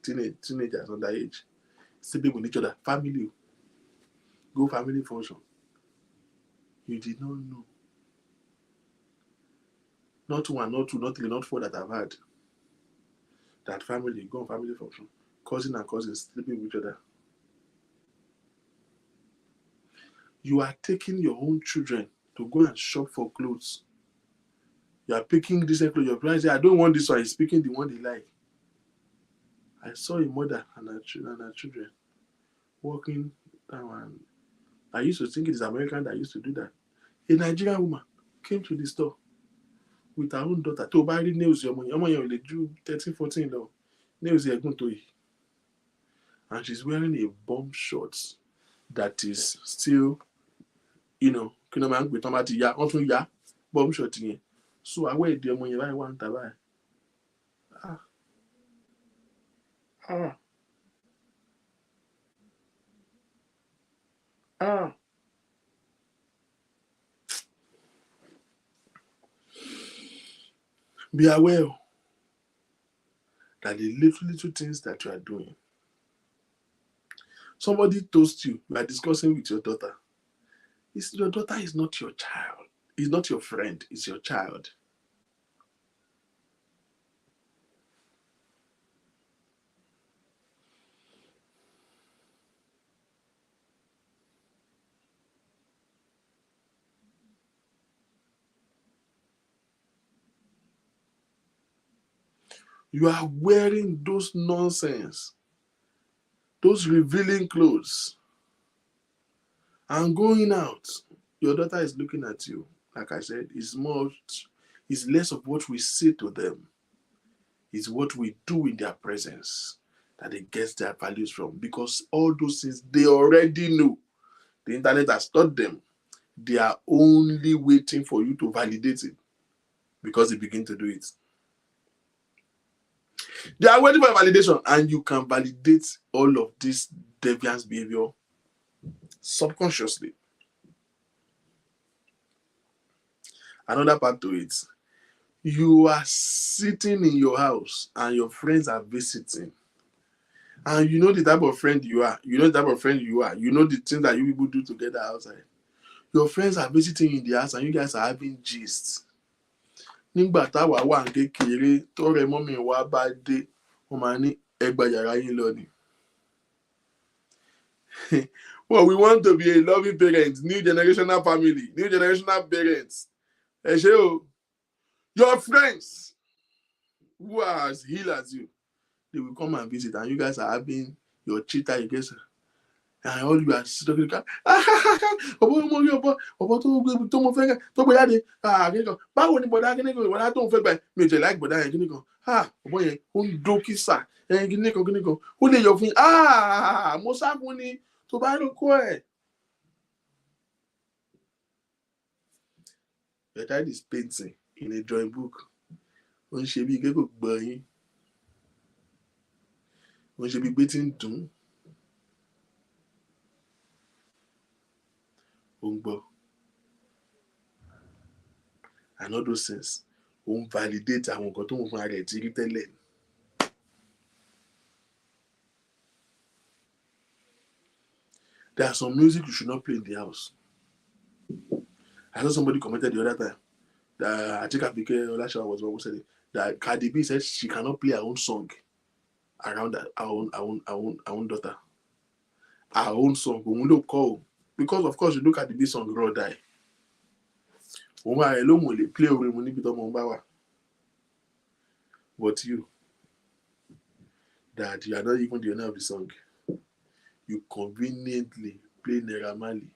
Speaker 2: teenagers underage, sleeping with each other, family, go family function. You did not know. Not one, not two, not three, not four that I've had. That family, go on family function. Cousin and cousins sleeping with each other. You are taking your own children to go and shop for clothes. You are picking decent clothes. Your parents say, I don't want this one. He's picking the one they like. I saw a mother and her children walking down, and I used to think it is American that used to do that. A Nigerian woman came to the store with her own daughter. To buy nails, your money only drew 13, 14 though. Nails are going to eat. And she's wearing a bomb shorts that is still, bomb short. So I wear the money I want to buy. Be aware that the little things that you are doing. Somebody toast you. You are discussing with your daughter. Your daughter is not your child. It's not your friend. It's your child. You are wearing those nonsense, those revealing clothes, and going out. Your daughter is looking at you. Like I said, it's less of what we say to them. It's what we do in their presence that they get their values from. Because all those things they already know. The internet has taught them. They are only waiting for you to validate it because they begin to do it. They are waiting for validation, and you can validate all of this deviant behavior subconsciously. Another part to it, you are sitting in your house and your friends are visiting. And you know the type of friend you are. You know the type of friend you are. You know the things that you people do together outside. Your friends are visiting in the house and you guys are having gist. Nígbà táwa wà ń kékeré tọrẹ mọ́mì wa bá dé, wọ́n máa ní ẹgbà yàrá yín lọ ni. Well, we want to be a loving parent, new generational family, new generational parents. Your friends who are as ill as you, they will come and visit, and you guys are having your cheetah, you guys, and all you are talking about, ọ̀bọ tó mo fẹ́ tó gbé jáde, kíníkan, báwo ni bọ̀dá kíníkan, bọ̀dá tó ń fẹ́ gbà, mi ò tẹ̀ láì bọ̀dá yẹn kíníkan, ọ̀bọ yẹn ó ń dó kísà, kíníkan, ó lè yọ fún yín, mo sá fún ni tó bá ló kó ẹ̀. Your child is painting in a drawing book. Ó ń ṣe bí kékò gbọ́ yín. Ó ń ṣe bí gbé tí ń dùn. Ó ń gbọ́. And all those things. Ó ń validate àwọn nǹkan tó ń fún ara ẹ̀ tí rí tẹ́lẹ̀. There are some music you should not play in the house. I saw somebody commented the other time that I think Abike Olashawa was one who said it, that Cardi B said she cannot play her own song around her own daughter. Her own song, because of course you look at the B song, Raw Die. Play but you, that you are not even the owner of the song, you conveniently play Naira Marley,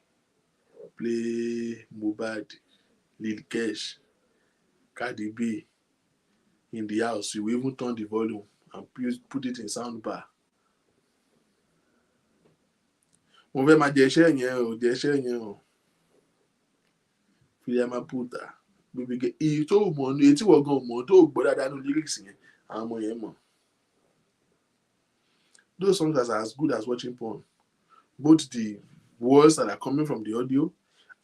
Speaker 2: play Mohbad, Lil Kesh, Cardi B in the house. You will even turn the volume and put it in sound bar. Mo fẹ́ máa jẹ iṣẹ́ yẹn o. Fi ẹ máa puta. Èyí tó mọ̀ ní etí wọ̀ gan mọ̀ tó gbọ́ dáadáa ní lyrics yẹn, àwọn ọmọ yẹn mọ̀. Those songs are as good as watching porn. Both the words that are coming from the audio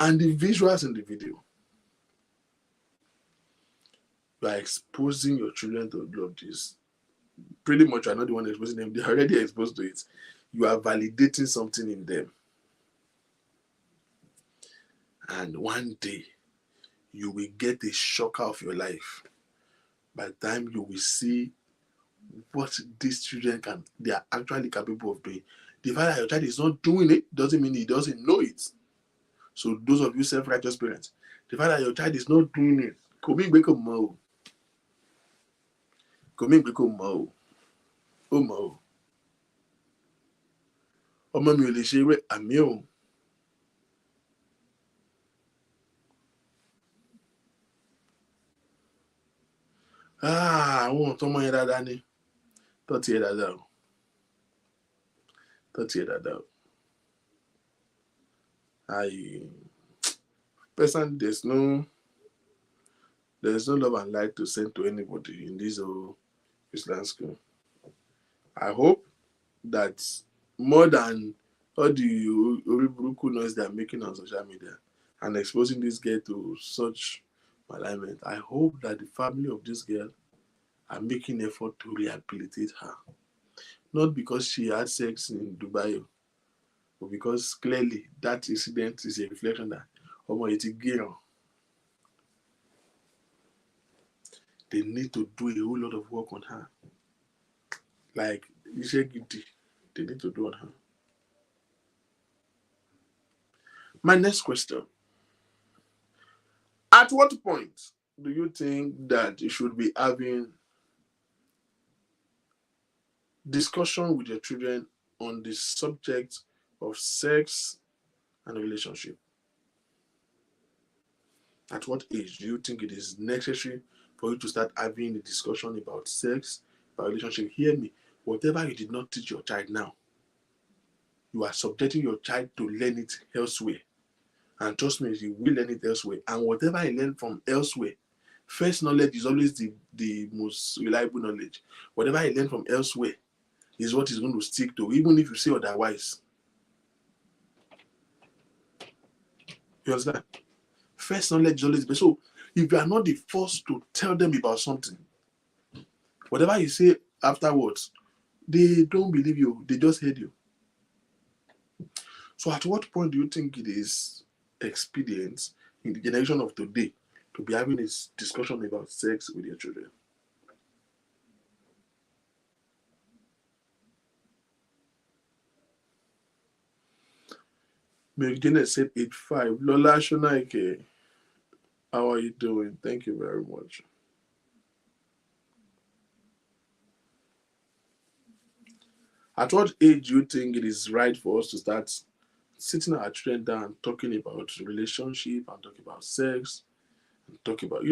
Speaker 2: and the visuals in the video. You are exposing your children to all of this. Pretty much you are not the one exposing them. They are already exposed to it. You are validating something in them. And one day, you will get a shocker of your life. By the time you will see what these children they are actually capable of doing. The fact that your child is not doing it doesn't mean he doesn't know it. So those of you self-righteous parents, the fact that your child is not doing it, kò mí gbé kò mọ̀ o. Ọmọ mi ò lè ṣe eré àmì o. Àwọn ọ̀tọ́ ọmọ yẹn dáadáa ni. Tọ́tí ẹ dáadáa o. Personally, there's no love and light to send to anybody in this whole Chrisland school. I hope that more than all the Oriburuku noise they are making on social media and exposing this girl to such malignment. I hope that the family of this girl are making effort to rehabilitate her. Not because she had sex in Dubai, but because clearly that incident is a reflection that it's a girl. They need to do a whole lot of work on her. Like Ishegiti, they need to do on her. My next question. At what point do you think that you should be having discussion with your children on the subject of sex and relationship? At what age do you think it is necessary for you to start having a discussion about sex, about relationship? Hear me. Whatever you did not teach your child now, you are subjecting your child to learn it elsewhere. And trust me, he will learn it elsewhere. And whatever he learned from elsewhere, first knowledge is always the most reliable knowledge. Whatever he learned from elsewhere is what he's going to stick to, even if you say otherwise. You understand? First knowledge is always best. So if you are not the first to tell them about something, whatever you say afterwards, they don't believe you. They just hate you. So at what point do you think it is expedient in the generation of today to be having this discussion about sex with your children? Janet said 85. Lola Shonaike, how are you doing? Thank you very much. At what age do you think it is right for us to start sitting our children down, talking about relationship and talking about sex and talk about,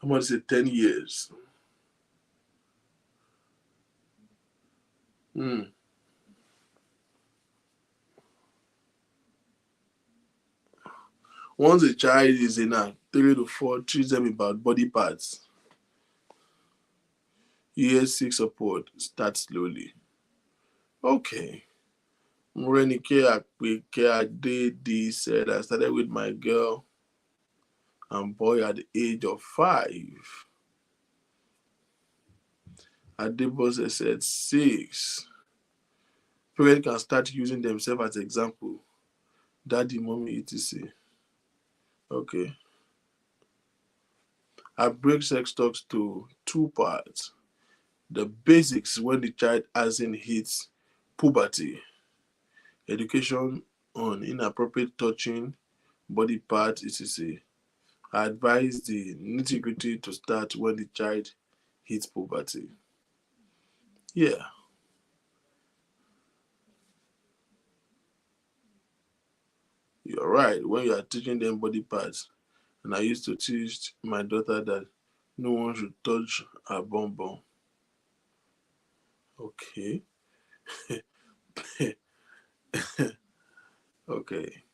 Speaker 2: I'm going to say 10 years. Once a child is in a 3 to 4, teach them about body parts. Year 6 support, start slowly. Okay. Murenike Akpeke Adedi said, I started with my girl and boy at the age of 5. Adebose said 6. Parents can start using themselves as example. Daddy, mommy, etc. Okay. I break sex talks to 2 parts. The basics when the child hasn't hit puberty. Education on inappropriate touching, body parts, etc. I advise the nitty-gritty to start when the child hits puberty. Yeah. You're right. When you are teaching them body parts, and I used to teach my daughter that no one should touch her bum bum. Okay. Okay.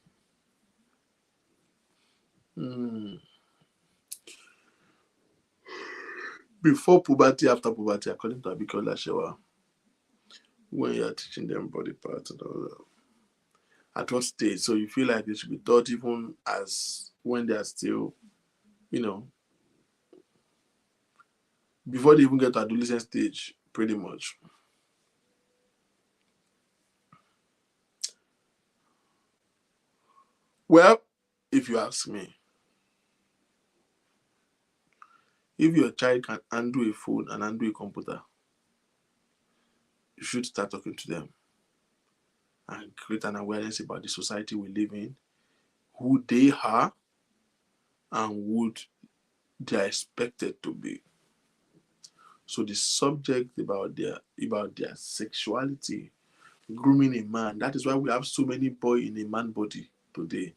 Speaker 2: Before puberty, after puberty, according to Abikola Shewa, when you are teaching them body parts and all that. At what stage? So you feel like they should be taught even as when they are still, before they even get to adolescent stage, pretty much. Well, if you ask me, if your child can handle a phone and handle a computer, you should start talking to them and create an awareness about the society we live in, who they are, and what they are expected to be. So the subject about their sexuality, grooming a man. That is why we have so many boys in a man body today.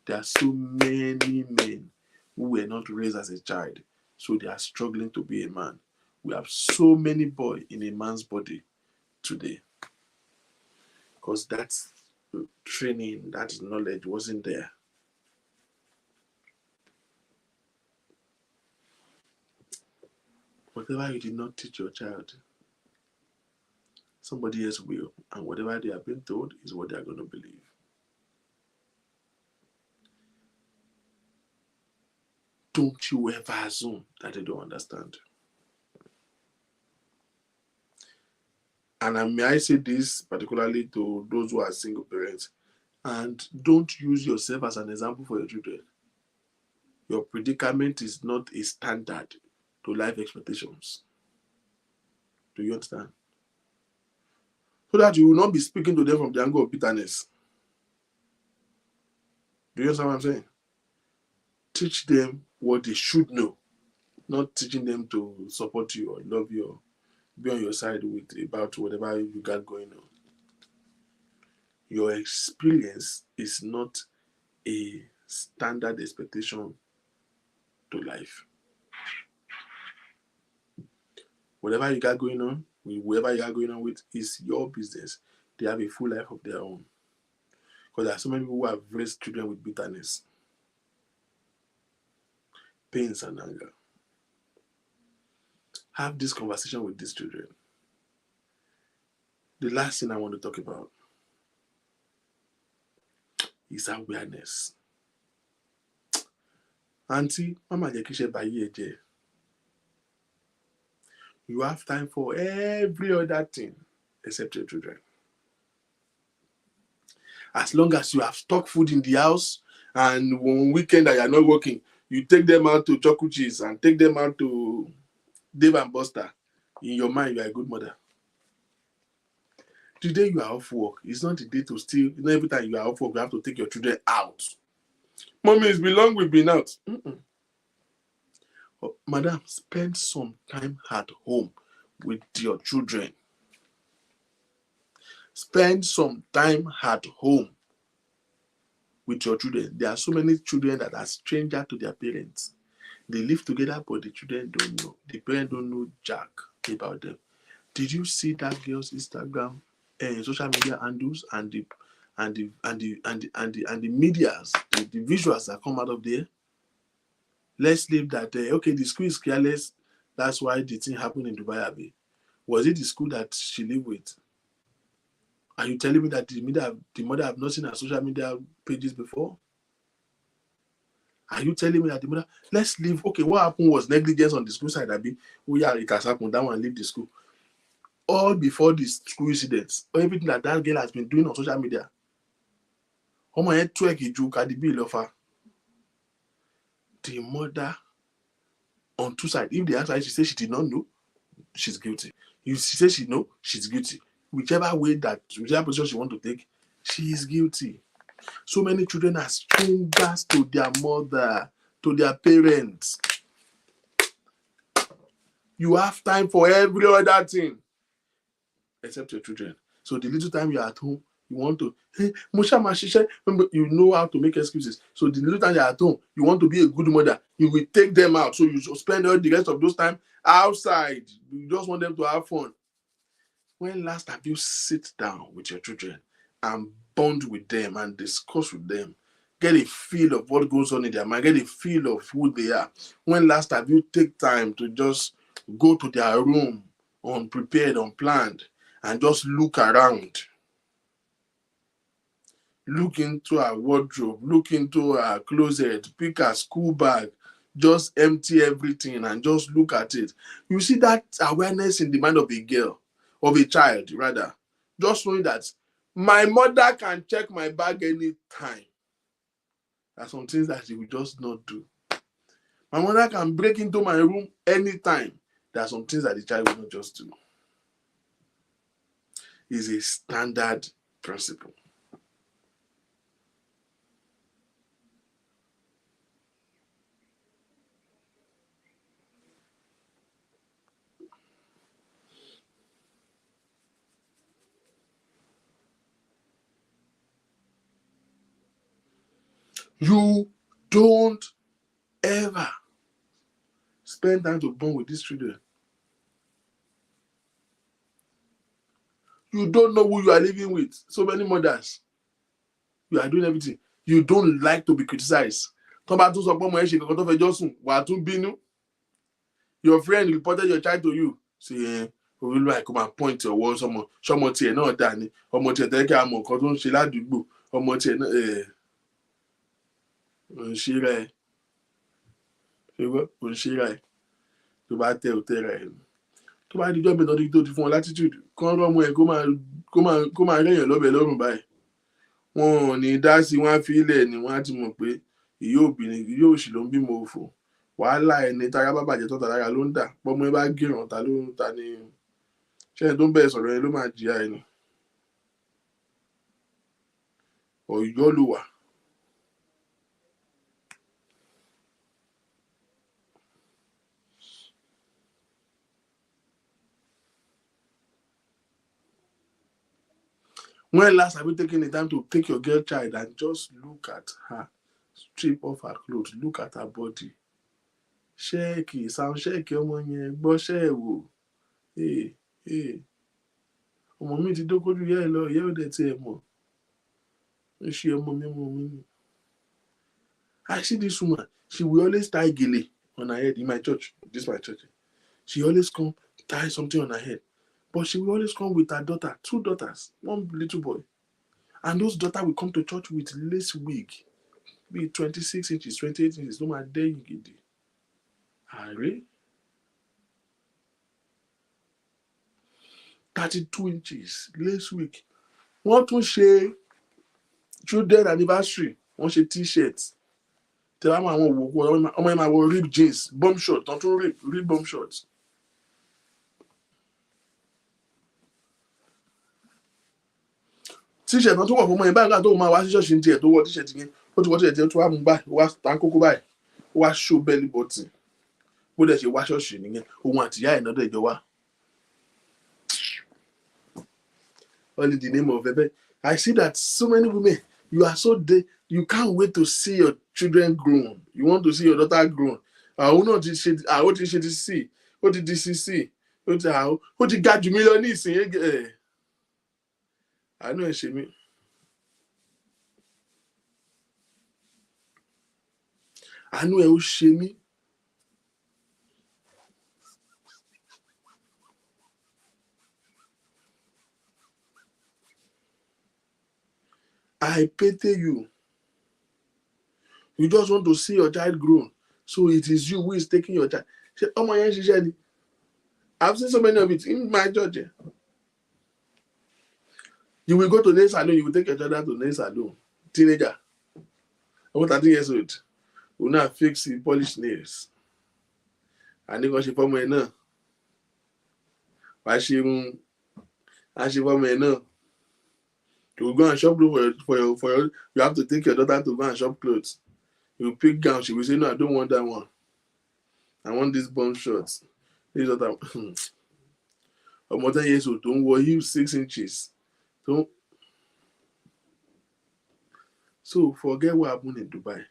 Speaker 2: There are so many men who were not raised as a child. So they are struggling to be a man. We have so many boys in a man's body today because that training, that knowledge wasn't there. Whatever you did not teach your child, somebody else will. And whatever they have been told is what they are going to believe. Don't you ever assume that they don't understand. And may I say this particularly to those who are single parents, and don't use yourself as an example for your children. Your predicament is not a standard to life expectations. Do you understand? So that you will not be speaking to them from the angle of bitterness. Do you understand what I'm saying? Teach them what they should know, not teaching them to support you or love you or be on your side with about whatever you got going on. Your experience is not a standard expectation to life. Whatever you got going on, with whoever you are going on with, is your business. They have a full life of their own. Because there are so many people who have raised children with bitterness, pains, and anger. Have this conversation with these children. The last thing I want to talk about is awareness. Auntie, Mama Jekishe Baye, you have time for every other thing except your children. As long as you have stock food in the house, and one weekend that you are not working, you take them out to Chokuchis and take them out to Dave and Buster. In your mind, you are a good mother. The day you are off work, it's not the day to steal. Not every time you are off work, you have to take your children out. Mommy, it's been long we've been out. Oh, madam, spend some time at home with your children. Spend some time at home with your children. There are so many children that are strangers to their parents. They live together, but the children don't know. The parents don't know jack about them. Did you see that girl's Instagram and social media handles and the medias, the visuals that come out of there? Let's leave that there. Okay, the school is careless. That's why the thing happened in Dubai Abbey. Was it the school that she lived with? Are you telling me that the mother have not seen her social media pages before? Are you telling me that the mother? Let's leave. Okay, what happened was negligence on the school side. Abi, oh yeah, it has happened. That one leave the school. All before the school incidents, or everything that girl has been doing on social media. The mother on two sides. If they ask her, she says she did not know, she's guilty. If she says she know, she's guilty. Whichever position she want to take, she is guilty. So many children are strangers to their mother, to their parents. You have time for every other thing except your children. So the little time you're at home, you want to, hey, you know how to make excuses. So the little time you're at home, you want to be a good mother, you will take them out. So you spend all the rest of those time outside. You just want them to have fun. When last have you sit down with your children and bond with them and discuss with them? Get a feel of what goes on in their mind. Get a feel of who they are. When last have you take time to just go to their room unprepared, unplanned, and just look around? Look into our wardrobe, look into our closet, pick a school bag, just empty everything and just look at it. You see that awareness in the mind of a girl, of a child rather, just knowing that my mother can check my bag anytime. There are some things that she will just not do. My mother can break into my room anytime. There are some things that the child will not just do. It's a standard principle. You don't ever Spend time to bond with these children. You don't know who you are living with. So many mothers. You are doing everything. You don't like to be criticized. Your friend reported your child to you. Say, we like come and point your wall. Someone tiẹ̀ náà dà ní. Ọmọ tiẹ̀ tẹ́lẹ̀ kí a mọ̀ nǹkan tó ń ṣe ládùúgbò. Ọmọ tiẹ̀ náà ń ṣe rẹ̀. Ń ṣe rẹ̀. Tó bá tẹ̀ ò tẹ̀ rẹ̀. Tó bá di jọ́ bẹ̀rẹ̀ lọ́dún tó ti fún ọ latitude. Kán rọ́mọ ẹ̀ kó máa rẹ̀yàn lọ́bẹ̀ lọ́rùn báyìí. Wọn ò ní dá sí, wọn á fi ilẹ̀ ni wọ́n á ti mọ̀ pé ìyá òṣì ló ń bímọ òfò. Wàhálà ẹni tára bá bàjẹ́ tó tàdára ló ń dà. Bọ́mọ ẹ bá gíràn ta ló ń ta ni. Ṣé ẹni tó ń bẹ̀rẹ̀ sọ̀rọ̀ yẹn ló máa jìyà ẹni. Ọ̀yọ́ ló wà. When last have you taken the time to take your girl child and just look at her, strip off her clothes, look at her body? Ṣẹ́ẹ̀kì, sound ṣẹ́ẹ̀kì ọmọ yẹn, gbọ́ ṣẹ́ẹ̀ wò. Ọmọ mi ti dókójú yẹ́ ẹ lọ, ìyá ò dẹ̀ tí ẹ mọ̀. Ó ṣe ọmọ mi. I see this woman, she will always tie gele on her head in my church. This is my church. She always come tie something on her head. But she will always come with her daughter, 2 daughters, 1 little boy. And those daughters will come to church with lace wig. Be 26 inches, 28 inches. No matter there you get it. Are 32 inches, lace wig. Wọ́n tún ṣe children anniversary. Wọ́n ṣe t-shirts. Tell them I want to rib jeans, bomb shorts. Don't rib bomb shorts. T-shirt náà tó wọ̀ fún ọmọ yẹn báyìí tó máa wá sí ṣọ́ọ̀ṣì ní tiẹ̀ tó wọ t-shirt yẹn ó ti wọ t-shirt yẹn tó wá mú báyìí ó wá tán kókó báyìí ó wá show belly button bó dẹ̀ ṣe wá ṣọ́ọ̀ṣì nìyẹn òun àtìyá ẹ̀ náà dẹ̀ jọ wá. All in the name of Ebe. I see that so many women, you are so you can't wait to see your children grown. You want to see your daughter grown. Ó ti ṣe ti sí ó ti DCC ó ti ga jù mí lọ ní ìsìn àánú ẹ̀ ṣe mí. Àánú ẹ̀ ó ṣe mí. I pity you. You just want to see your child grown. So it is you who is taking your child. Ọmọ yẹn ṣiṣẹ́ ni. I've seen so many of it in my church. You will go to nail salon, you will take your child to nail salon. Teenager. About 13 years old. Will now fix the polished nails. And they go she for me now. Why she for me now? You will go and shop clothes for your you have to take your daughter to go and shop clothes. You pick gown, she will say, no, I don't want that one. I want these bum shorts. This other one. 10 years old, don't wear heels 6 inches. So forget what happened in Dubai.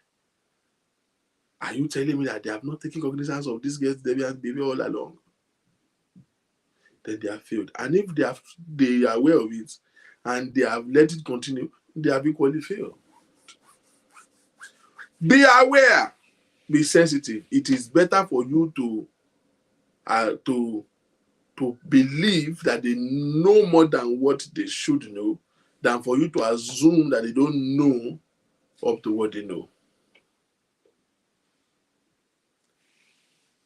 Speaker 2: Are you telling me that they have not taken cognizance of this girl's deviant baby all along? Then they have failed. And if they are aware of it and they have let it continue, they have equally failed. Be aware. Be sensitive. It is better for you to believe that they know more than what they should know than for you to assume that they don't know up to what they know.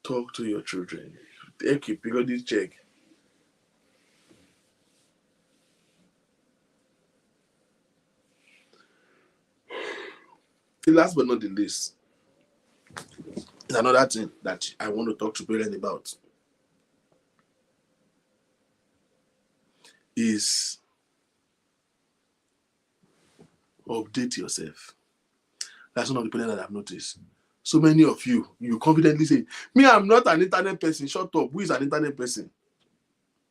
Speaker 2: Talk to your children. Take a periodic check. The last but not the least is another thing that I want to talk to parents about. Is update yourself. That's one of the parents that I've noticed. So many of you confidently say, me, I'm not an internet person. Shut up. Who is an internet person?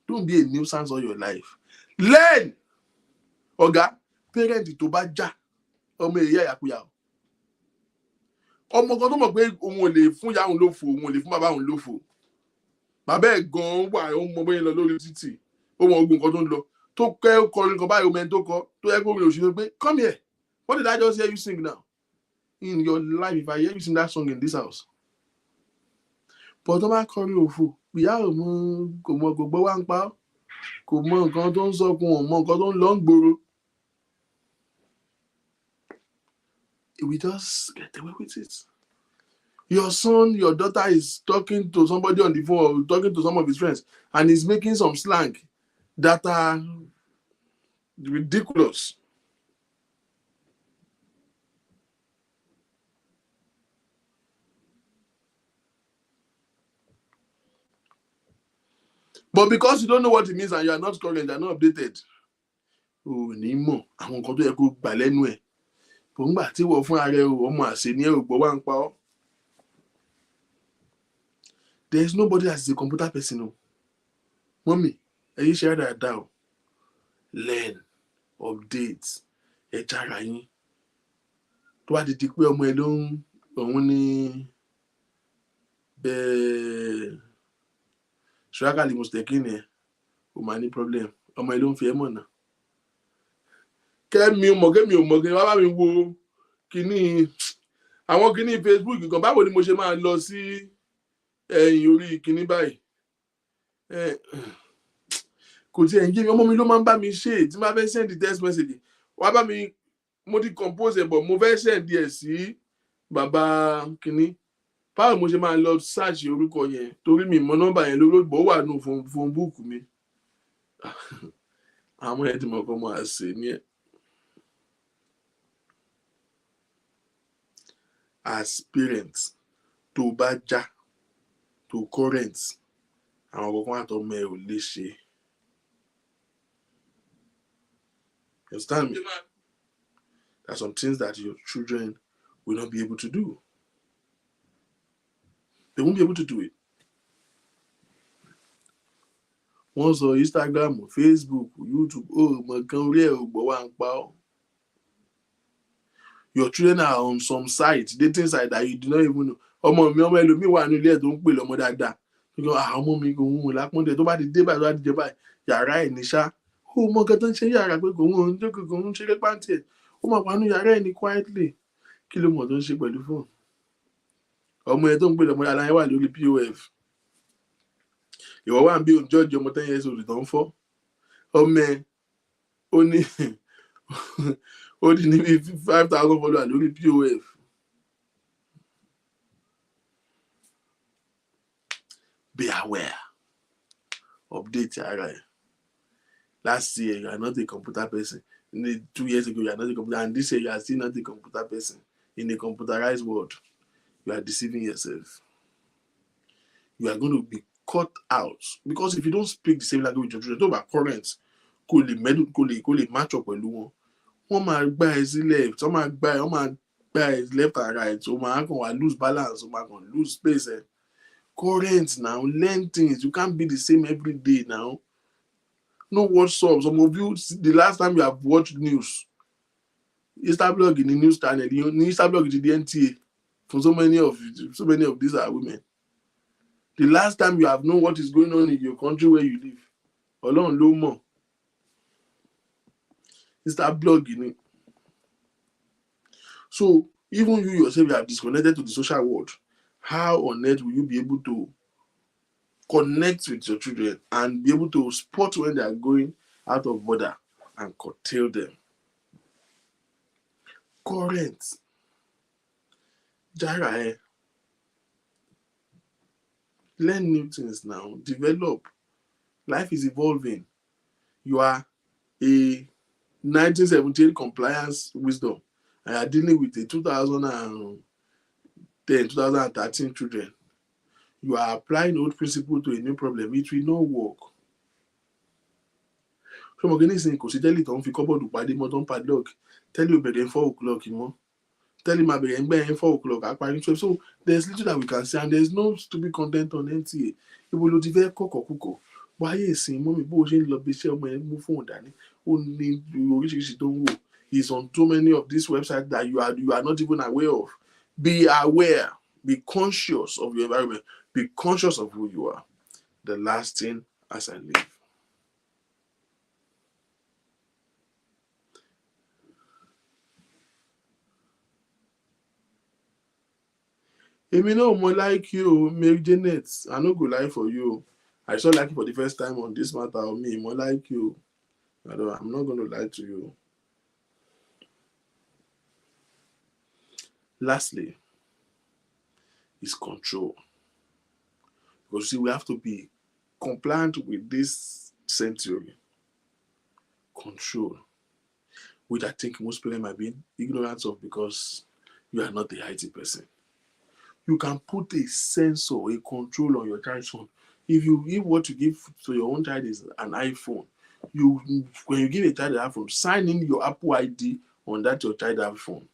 Speaker 2: Don't be a nuisance all your life. Learn! Oga, parent to baja. ọmọ kan tó mọ̀ pé òun ò lè fún ìyá òun lófo òun ò lè fún bàbá òun lófo bàbá ẹ̀ gan-an wà ó mọ bóyá lọ lórí títì ó mọ ogun nǹkan tó ń lọ tó kẹ́ kọrin kan báyìí omi ẹni tó kọ tó yẹ kó rí òṣèré pé come here what did I just hear you sing now in your life if I hear you sing that song in this house but tó bá kọrin òfò ìyá ò mọ kò mọ gbogbo wa ń pa kò mọ nǹkan tó ń sọkun ò mọ nǹkan tó ń lọ ń gbòòrò we just get away with it. Your son, your daughter is talking to somebody on the phone or talking to some of his friends and is making some slang that are ridiculous. But because you don't know what it means and you are not current, you are not updated. Oh, ní mọ̀ àwọn nǹkan tó yẹ kó gbà lẹ́nu ẹ̀. Bòńgbà tí wọ́n fún ààrẹ ọmọ àṣẹ ní ẹ̀rù gbọ́ wá ń pa ọ́. There is nobody that is a computer person. No. Mommy, are you sure that down? Learn, update, jára yín. Tó bá ti di pé ọmọ ẹ ló ń òun ní ṣùrákàlì mùsùlùmí ni ò máa ní problem. Ọmọ ẹ ló ń fi ẹ́ mọ̀ náà. Kẹ́mi ò mọ̀ kí wá bá mi wo kíní àwọn kíní Facebook kan báwo ni mo ṣe máa lọ sí ẹ̀yìn orí kíní báyìí kò tí ẹ̀ ń yé mi ọmọ mi ló máa ń bá mi ṣe tí máa fẹ́ send text message wá bá mi mo ti compose ẹ̀ bọ̀ mo fẹ́ send ẹ̀ sí bàbá kíní báwo mo ṣe máa lọ search orúkọ yẹn torí mi mọ nọ́mbà yẹn lórí ògbó wà nù phone book mi àwọn ẹ̀ tí mo kọ́ mọ́ àṣẹ ní ẹ̀. As parents tó bá já to current àwọn kankan àtọmọ ẹ ò lè ṣe. You understand me? There are some things that your children will not be able to do. They won't be able to do it. Wọ́n sọ Instagram, Facebook, YouTube, mọ̀ kan orí ẹ̀ ò gbọ́ wá ń pa ọ́. Your children are on some site, dating site that you do not even know. Ọmọ mi ọmọ ẹlòmíì wà nílé ẹ̀ tó ń pè lọ́mọ dáadáa. Ọmọ mi kò ń wò lápọ́ndẹ̀ tó bá ti dé báyìí tó bá ti jẹ báyìí yàrá ẹ̀ ní ṣá. Ó mọ nǹkan tó ń ṣe yàrá pé kò ń wò ń jókòó kò ń ṣeré pàǹtì ẹ̀. Ó máa wà nínú yàrá ẹ̀ ní quietly. Kí ló mọ̀ tó ń ṣe pẹ̀lú fóònù? Ọmọ ẹ̀ tó ń pè lọ́mọ dáadáa yẹn wà lórí POF. Ìwọ wà ń bí òǹjọ́jì ọmọ 10 years old tó ń fọ́. Ọmọ ẹ̀ ó ní ó ní níbi 5,000 followers lórí POF. Be aware. Update ara ẹ̀. Last year, you are not a computer person. 2 years ago, you are not a computer. And this year, you are still not a computer person. In a computerized world, you are deceiving yourself. You are going to be cut out. Because if you don't speak the same language with your children, talk about current, kò lè match up pẹ̀lú wọn. Wọ́n máa gbá ẹ sí left, wọ́n máa gbá ẹ left and right. So máa kàn wá lose balance, so máa kàn lose space. Current now, learn things. You can't be the same every day now. No watch up. Some of you, the last time you have watched news, Instablog in the news channel, Instablog is the NTA. For so many of these are women. The last time you have known what is going on in your country where you live, Ọlọ́run ló mọ̀. Instablog in it. So even you yourself, you are disconnected to the social world. How on earth will you be able to connect with your children and be able to spot when they are going out of order and curtail them? Current. Jara, learn new things now. Develop. Life is evolving. You are a 1978 compliance wisdom and you are dealing with a 2010, 2013 children. You are applying old principle to a new problem. It will not work. So mo gani sin kò sí tẹ́lẹ̀ tó ń fi kọ́bọ̀dù pàdé mọ́ tó ń padlock. Tẹ́lẹ̀ ò bẹ̀rẹ̀ 4 o'clock mọ́. Tẹ́lẹ̀ máa bẹ̀rẹ̀ ń gbẹ̀yìn 4 o'clock àparí 12. So there's little that we can say and there's no stupid content on NTA. Ibo ló ti fẹ́ kọ̀kọ̀ kúkọ̀. Wáyé ìsìn mọ́mí bó ṣe ń lọ bí iṣẹ́ ọmọ ẹ̀ mú fóònù dání. Ó ní oríṣiríṣi tó ń wò. He's on too many of these websites that you are not even aware of. Be aware. Be conscious of your environment. Be conscious of who you are. The last thing as I leave. Èmi náà mo like you, Mary Janet. I no go lie for you. I saw like you for the first time on this matter of me. Mo like you. I'm not going to lie to you. Lastly, is control. Because see, we have to be compliant with this century. Control. Which I think most people might be ignorant of because you are not the IT person. You can put a sensor, a control on your child's phone. If what you give to your own child is an iPhone, when you give a child an iPhone, sign in your Apple ID on that your child iPhone,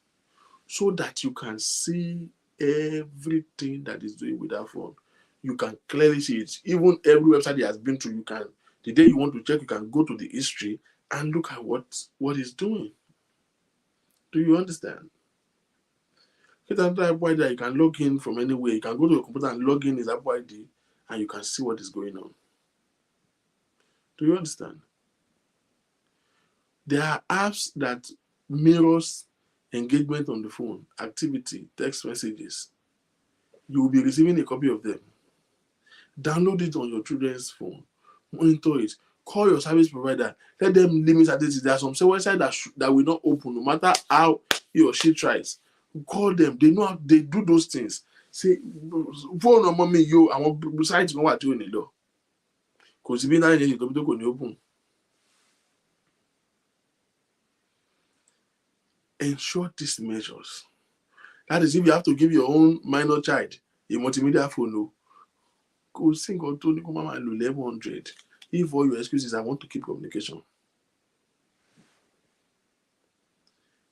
Speaker 2: so that you can see everything that is doing with that phone. You can clearly see it. Even every website he has been to, you can. The day you want to check, you can go to the history and look at what he's doing. Do you understand? Get another Apple ID, you can log in from anywhere. You can go to your computer and log in his Apple ID, and you can see what is going on. Do you understand? There are apps that mirrors engagement on the phone, activity, text messages. You will be receiving a copy of them. Download it on your children's phone. Monitor it. Call your service provider. Let them limit activity. There are some websites that will not open no matter how he or she tries. Call them. They know how they do those things. Say, phone on mommy, yo, I want besides know what you need. Because if you don't need to open. Ensure these measures. That is, if you have to give your own minor child a multimedia phone, go sing or to mama 1100. If all your excuses, I want to keep communication.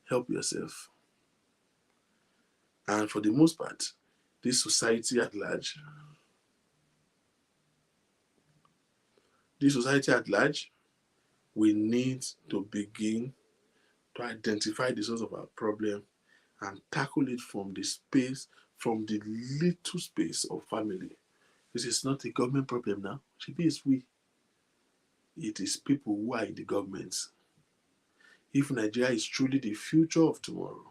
Speaker 2: Help yourself. And for the most part, this society at large, we need to begin to identify the source of our problem and tackle it from the little space of family. This is not a government problem now. It is people who are in the government. If Nigeria is truly the future of tomorrow,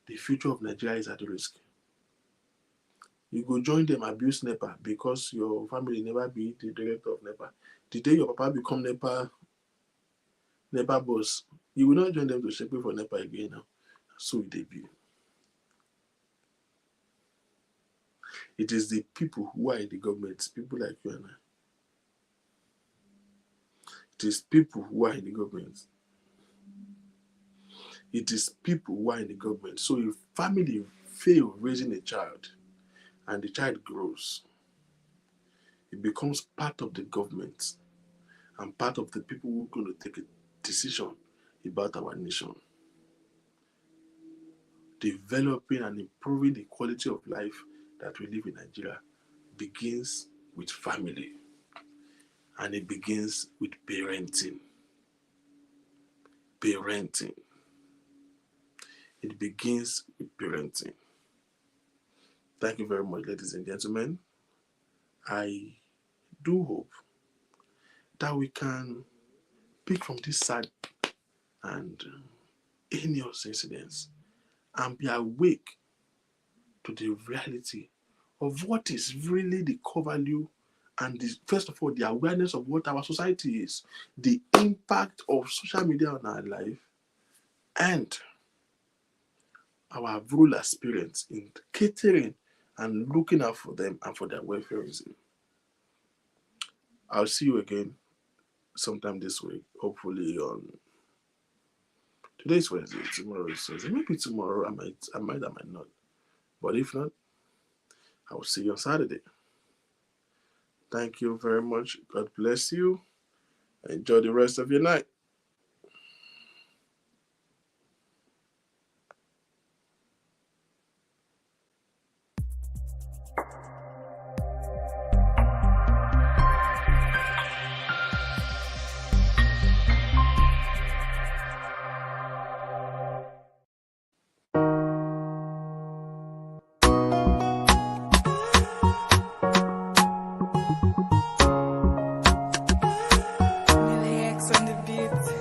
Speaker 2: the future of Nigeria is at risk. You go join them abuse NEPA because your family never be the director of NEPA. The day your papa become NEPA boss, you will not join them to shape for NEPA again now. So it be. It is the people who are in the government, people like you and I. It is people who are in the government. It is people who are in the government. So if family fail raising a child and the child grows, it becomes part of the government and part of the people who are going to take a decision about our nation. Developing and improving the quality of life that we live in Nigeria begins with family, and it begins with parenting. It begins with parenting. Thank you very much, ladies and gentlemen. I do hope that we can pick from this sad and heinous incidents and be awake to the reality of what is really the core value and first of all, the awareness of what our society is, the impact of social media on our life, and our role as parents in catering and looking out for them and for their welfare. I'll see you again sometime this week, hopefully on today's Wednesday, tomorrow is Thursday. Maybe tomorrow I might not. But if not, I will see you on Saturday. Thank you very much. God bless you. Enjoy the rest of your night.
Speaker 4: it.